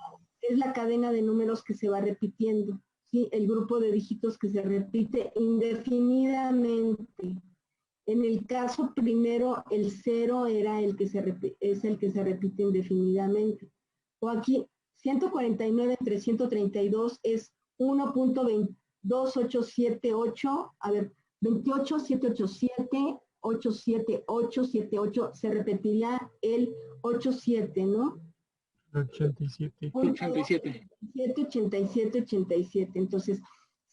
Es la cadena de números que se va repitiendo, ¿sí? El grupo de dígitos que se repite indefinidamente. En el caso primero, el 0 era es el que se repite indefinidamente. O aquí, 149 entre 132 es 1.2878, a ver, 28, 787, 878, 78, se repetiría el 87, ¿no? 87. 87. 87, 87, 87. Entonces,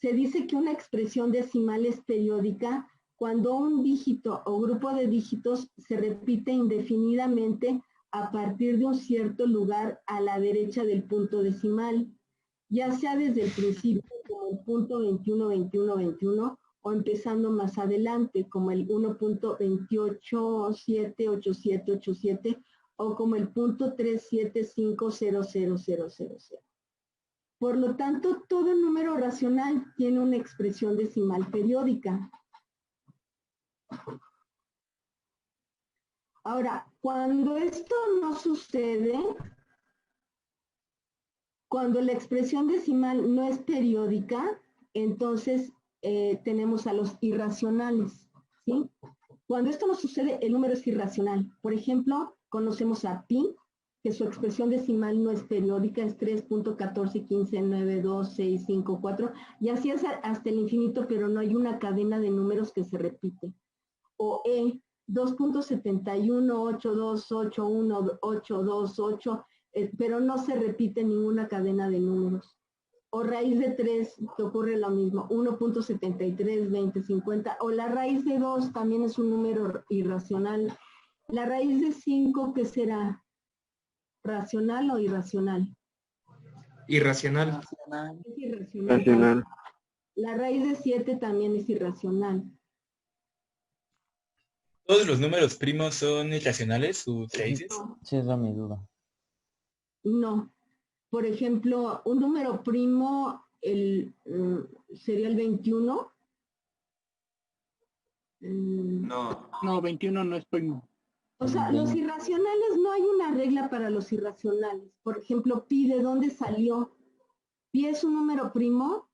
se dice que una expresión decimal es periódica cuando un dígito o grupo de dígitos se repite indefinidamente a partir de un cierto lugar a la derecha del punto decimal, ya sea desde el principio como el punto 21, 21, 21 o empezando más adelante como el 1.2878787 o como el punto 375000000. Por lo tanto, todo número racional tiene una expresión decimal periódica. Ahora, cuando esto no sucede, cuando la expresión decimal no es periódica, entonces tenemos a los irracionales, ¿sí? Cuando esto no sucede, el número es irracional. Por ejemplo, conocemos a pi, que su expresión decimal no es periódica, es 3.1415926554, y así es hasta el infinito, pero no hay una cadena de números que se repite. O 2.7182812828, pero no se repite ninguna cadena de números. O raíz de 3, que ocurre lo mismo, 1.732050, o la raíz de 2 también es un número irracional. La raíz de 5, ¿qué será? ¿Racional o irracional? Irracional. Es irracional. La raíz de 7 también es irracional. ¿Todos los números primos son irracionales, sus raíces? Sí, es mi duda. No. Por ejemplo, un número primo sería el 21. No. No, 21 no es primo. O sea, los irracionales, no hay una regla para los irracionales. Por ejemplo, pi, ¿de dónde salió? ¿Pi es un número primo?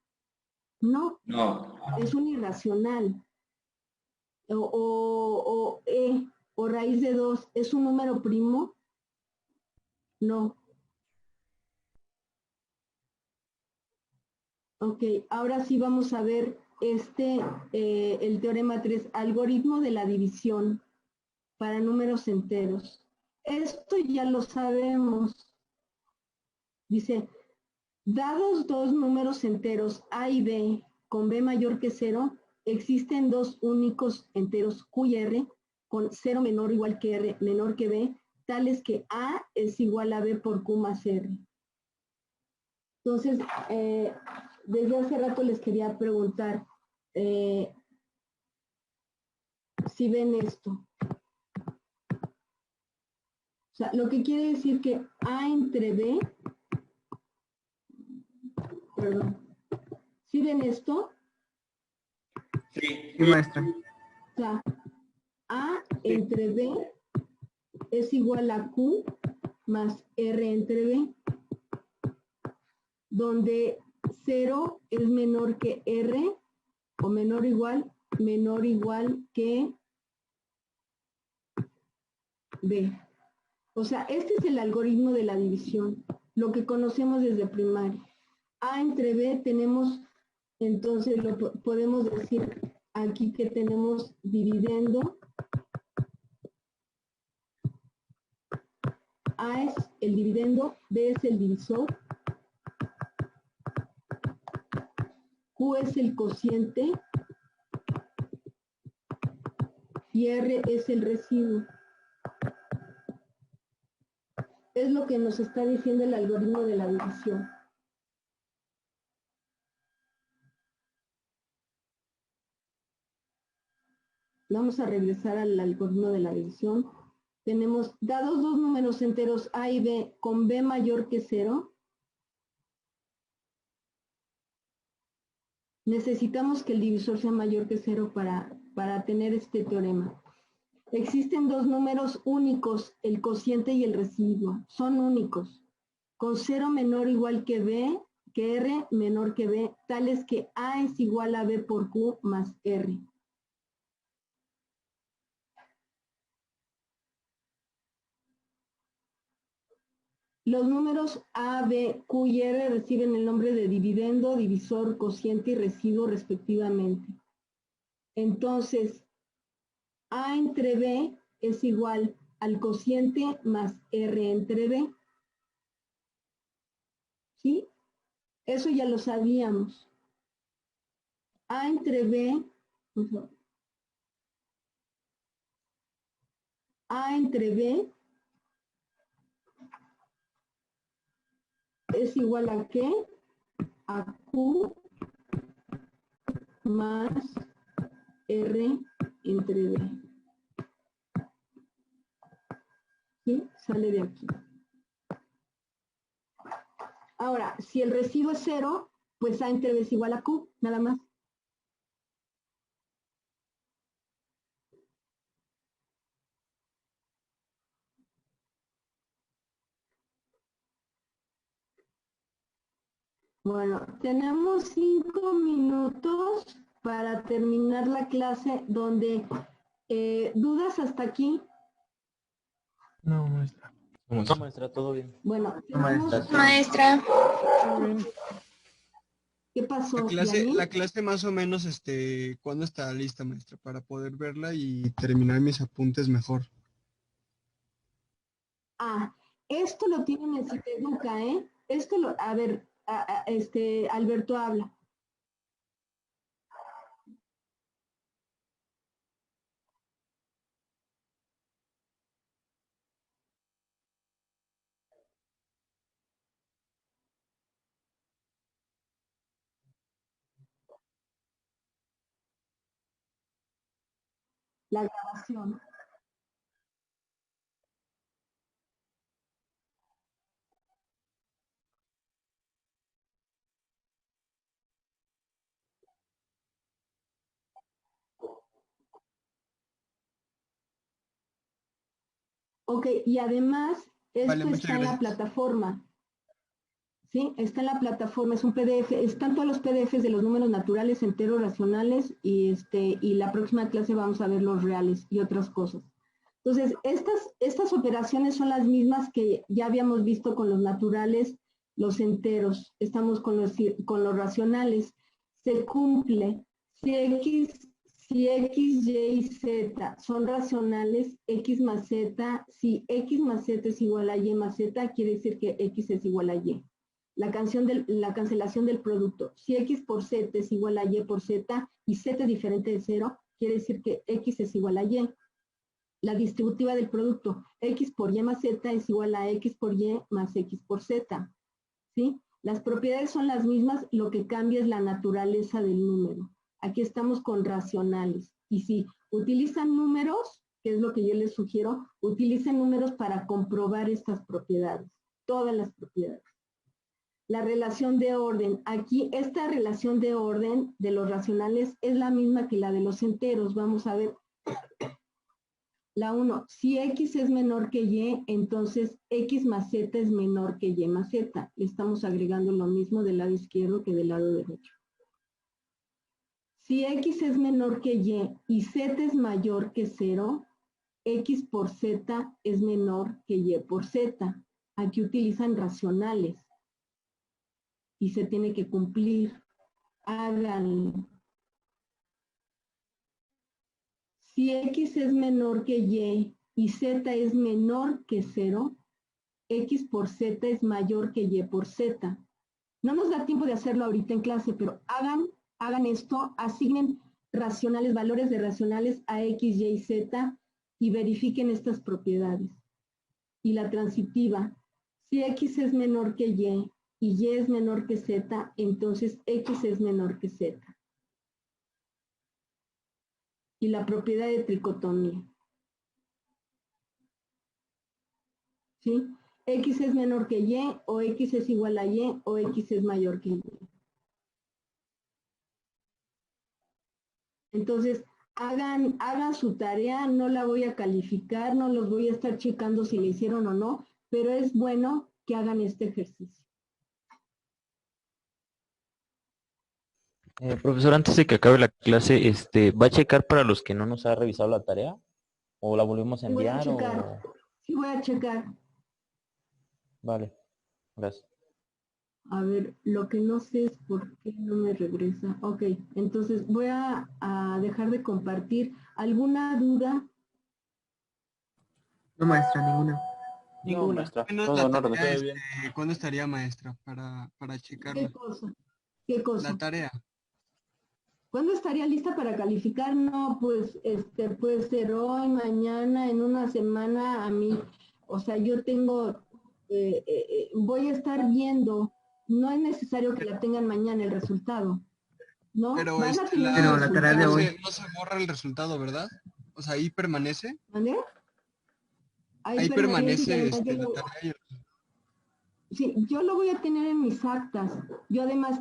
No. No. Es un irracional. O raíz de 2, ¿es un número primo? No. Ok, ahora sí vamos a ver el teorema 3, algoritmo de la división para números enteros. Esto ya lo sabemos. Dice, dados dos números enteros A y B con B mayor que 0, existen dos únicos enteros Q y R con 0 menor o igual que R menor que B, tales que A es igual a B por Q más R. Entonces, desde hace rato les quería preguntar si ven esto. O sea, lo que quiere decir que A entre B, perdón, ¿sí ven esto? Sí, maestra. O sea, A entre B es igual a Q más R entre B, donde 0 es menor que R o menor o igual que B. O sea, este es el algoritmo de la división, lo que conocemos desde primaria. A entre B tenemos, entonces podemos decir aquí que tenemos dividendo. A es el dividendo, B es el divisor, Q es el cociente y R es el residuo. Es lo que nos está diciendo el algoritmo de la división. Vamos a regresar al algoritmo de la división. Tenemos, dados dos números enteros A y B con B mayor que 0, necesitamos que el divisor sea mayor que 0 para tener este teorema. Existen dos números únicos, el cociente y el residuo. Son únicos, con 0 menor o igual que B, que R menor que B, tales que A es igual a B por Q más R. Los números A, B, Q y R reciben el nombre de dividendo, divisor, cociente y residuo respectivamente. Entonces, A entre B es igual al cociente más R entre B. ¿Sí? Eso ya lo sabíamos. A entre B, A entre B es igual a ¿qué? A Q más R entre D. ¿Sí? Sale de aquí. Ahora, si el residuo es 0, pues A entre B es igual a Q, nada más. Bueno, tenemos 5 minutos para terminar la clase donde dudas hasta aquí. No, maestra. No, maestra, todo bien. Bueno, Maestra. ¿Qué pasó? La clase más o menos, ¿cuándo está lista, maestra? Para poder verla y terminar mis apuntes mejor. Ah, esto lo tienen en Citeduca, ¿eh? Esto lo, a ver, Alberto habla. La grabación. Ok, y además, esto está en la plataforma. ¿Sí? Está en la plataforma, es un PDF, están todos los PDFs de los números naturales, enteros, racionales, y la próxima clase vamos a ver los reales y otras cosas. Entonces, estas operaciones son las mismas que ya habíamos visto con los naturales, los enteros, estamos con los racionales. Se cumple si X, Y y Z son racionales, X más Z, si X más Z es igual a Y más Z, quiere decir que X es igual a Y. La cancelación del producto. Si X por Z es igual a Y por Z y Z es diferente de 0, quiere decir que X es igual a Y. La distributiva del producto. X por Y más Z es igual a X por Y más X por Z. ¿Sí? Las propiedades son las mismas, lo que cambia es la naturaleza del número. Aquí estamos con racionales. Y si utilizan números, que es lo que yo les sugiero, utilicen números para comprobar estas propiedades. Todas las propiedades. La relación de orden. Aquí esta relación de orden de los racionales es la misma que la de los enteros. Vamos a ver. La 1. Si X es menor que Y, entonces X más Z es menor que Y más Z. Le estamos agregando lo mismo del lado izquierdo que del lado derecho. Si X es menor que Y Z es mayor que 0, X por Z es menor que Y por Z. Aquí utilizan racionales. Y se tiene que cumplir. Háganlo. Si X es menor que Y Z es menor que 0, X por Z es mayor que Y por Z. No nos da tiempo de hacerlo ahorita en clase, pero hagan esto, asignen racionales, valores de racionales a X, Y y Z y verifiquen estas propiedades. Y la transitiva, si X es menor que Y es menor que Z, entonces X es menor que Z. Y la propiedad de tricotomía. ¿Sí? X es menor que Y, o X es igual a Y, o X es mayor que Y. Entonces, hagan su tarea, no la voy a calificar, no los voy a estar checando si le hicieron o no, pero es bueno que hagan este ejercicio. Profesor, antes de que acabe la clase, ¿va a checar para los que no nos ha revisado la tarea? ¿O la volvemos a Sí, voy a enviar? checar. Sí, voy a checar. Vale, gracias. A ver, lo que no sé es por qué no me regresa. Ok, entonces voy a dejar de compartir. ¿Alguna duda? No, maestra, ninguna. No, maestra, ¿Cuándo todo en orden. ¿Cuándo estaría, maestra, para checarla? ¿Qué cosa? ¿Qué cosa? La tarea. ¿Cuándo estaría lista para calificar? No, pues puede ser hoy, mañana, en una semana. A mí, o sea, yo tengo, voy a estar viendo, no es necesario que la tengan mañana el resultado, ¿no? Pero, Van a tener Pero el la tarea de resultado. hoy. no se borra el resultado, ¿verdad? O sea, ahí permanece. ¿Mande? Ahí permanece y además la yo- tarea y el Sí, yo lo voy a tener en mis actas. Yo además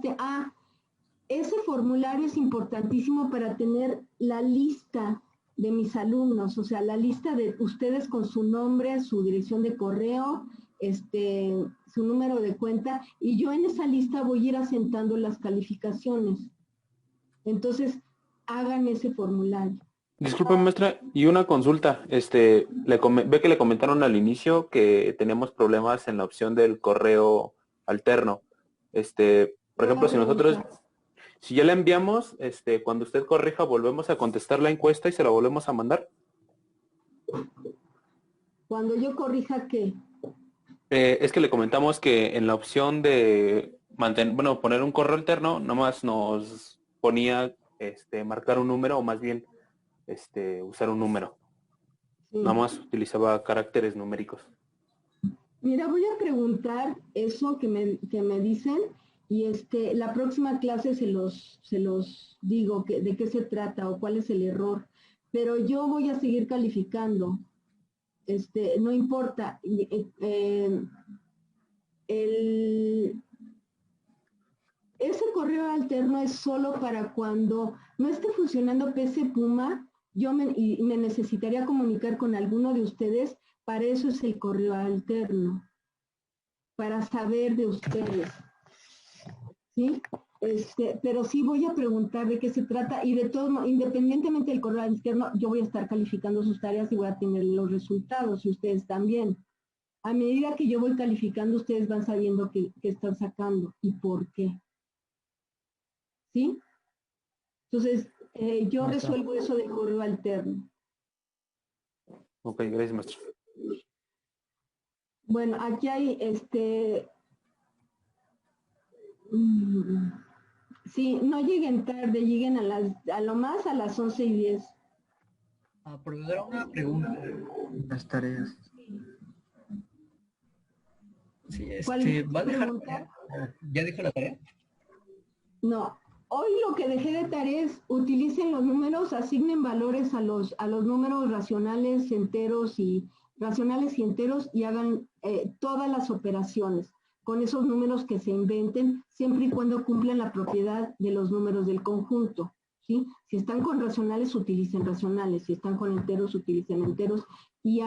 ese formulario es importantísimo para tener la lista de mis alumnos, o sea, la lista de ustedes con su nombre, su dirección de correo, su número de cuenta, y yo en esa lista voy a ir asentando las calificaciones. Entonces, hagan ese formulario. Disculpe, maestra, y una consulta. Ve que le comentaron al inicio que teníamos problemas en la opción del correo alterno. Por ejemplo, si ya le enviamos, cuando usted corrija, volvemos a contestar la encuesta y se la volvemos a mandar. Cuando yo corrija, ¿qué? Es que le comentamos que en la opción de poner un correo alterno, nomás nos ponía marcar un número, o más bien usar un número. Sí. Nada más utilizaba caracteres numéricos. Mira, voy a preguntar eso que me dicen y la próxima clase se los digo de qué se trata o cuál es el error. Pero yo voy a seguir calificando. No importa. Ese correo alterno es solo para cuando no esté funcionando PC Puma, y me necesitaría comunicar con alguno de ustedes. Para eso es el correo alterno, para saber de ustedes, ¿sí? Pero sí voy a preguntar de qué se trata y de todo, independientemente del correo alterno, yo voy a estar calificando sus tareas y voy a tener los resultados y ustedes también. A medida que yo voy calificando, ustedes van sabiendo qué están sacando y por qué. ¿Sí? Entonces, yo resuelvo eso del correo alterno. Ok, gracias, maestro. Bueno, aquí hay sí, no lleguen tarde, lleguen a lo más a las 11:10. Profesora, una pregunta. Las tareas. Sí, ¿Cuál ¿va a dejar pregunta? ¿Ya dejó la tarea? No, hoy lo que dejé de tarea es utilicen los números, asignen valores a los números racionales, enteros y enteros y hagan todas las operaciones con esos números que se inventen, siempre y cuando cumplan la propiedad de los números del conjunto, ¿sí? Si están con racionales, utilicen racionales, si están con enteros, utilicen enteros y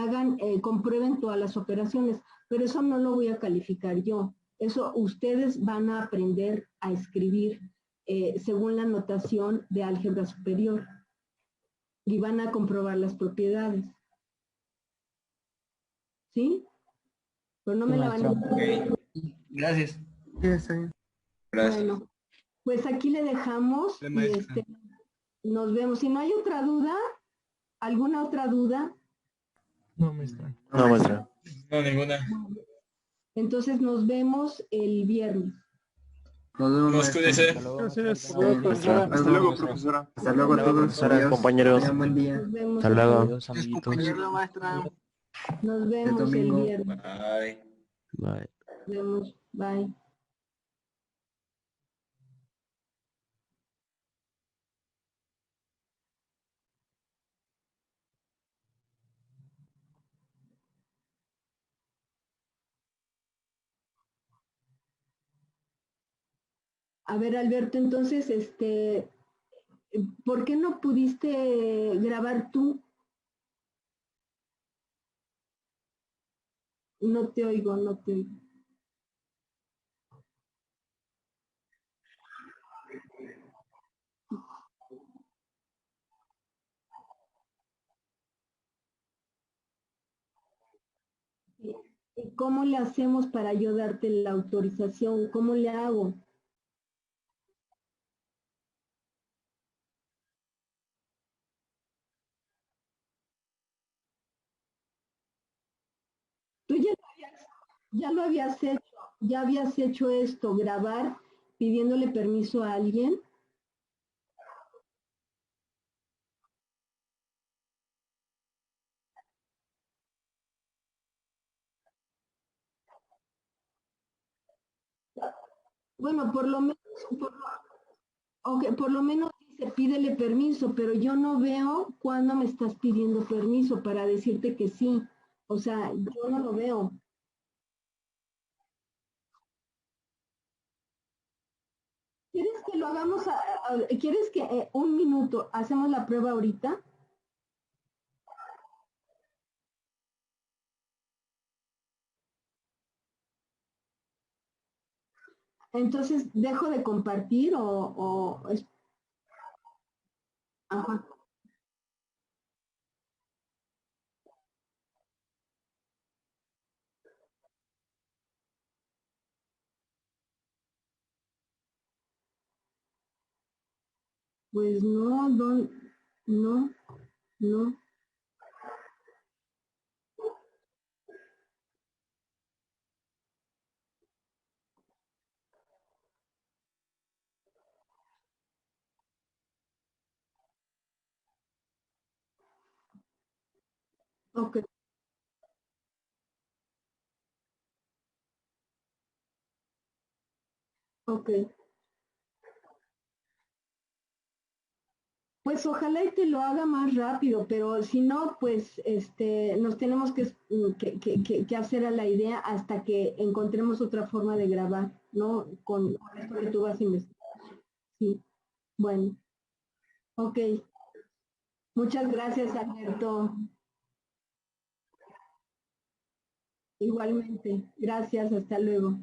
comprueben todas las operaciones, pero eso no lo voy a calificar yo. Eso ustedes van a aprender a escribir según la notación de álgebra superior y van a comprobar las propiedades. ¿Sí? Pero no me la van a... Gracias. Sí, está bien. Bueno, pues aquí le dejamos y nos vemos. Si no hay otra duda, ¿alguna otra duda? No, maestra. No, maestra. No, ninguna. Entonces nos vemos el viernes. Nos vemos, maestro. Cuídese. Gracias. Hasta luego, profesora. Hasta luego, profesora. Hasta luego a todos. Profesora, Adiós. compañeros. Tengan buen día. Nos vemos. Hasta luego. Adiós, amiguitos. maestra. Nos vemos el domingo. viernes. Bye. Bye. Nos vemos. Bye. A ver, Alberto, entonces, ¿por qué no pudiste grabar tú? No te oigo, no te oigo. ¿Y cómo le hacemos para yo darte la autorización? ¿Cómo le hago? Tú ya habías hecho esto, grabar pidiéndole permiso a alguien. Bueno, por lo menos dice pídele permiso, pero yo no veo cuándo me estás pidiendo permiso para decirte que sí. O sea, yo no lo veo. ¿Quieres que lo hagamos? ¿Quieres que un minuto hacemos la prueba ahorita? Entonces, ¿dejo de compartir o Ajá. Pues no, no, no. Ok, ok. Pues ojalá y te lo haga más rápido, pero si no, pues nos tenemos que hacer a la idea hasta que encontremos otra forma de grabar, ¿no? Con esto que tú vas a investigar. Sí, bueno, ok. Muchas gracias, Alberto. Igualmente. Gracias, hasta luego.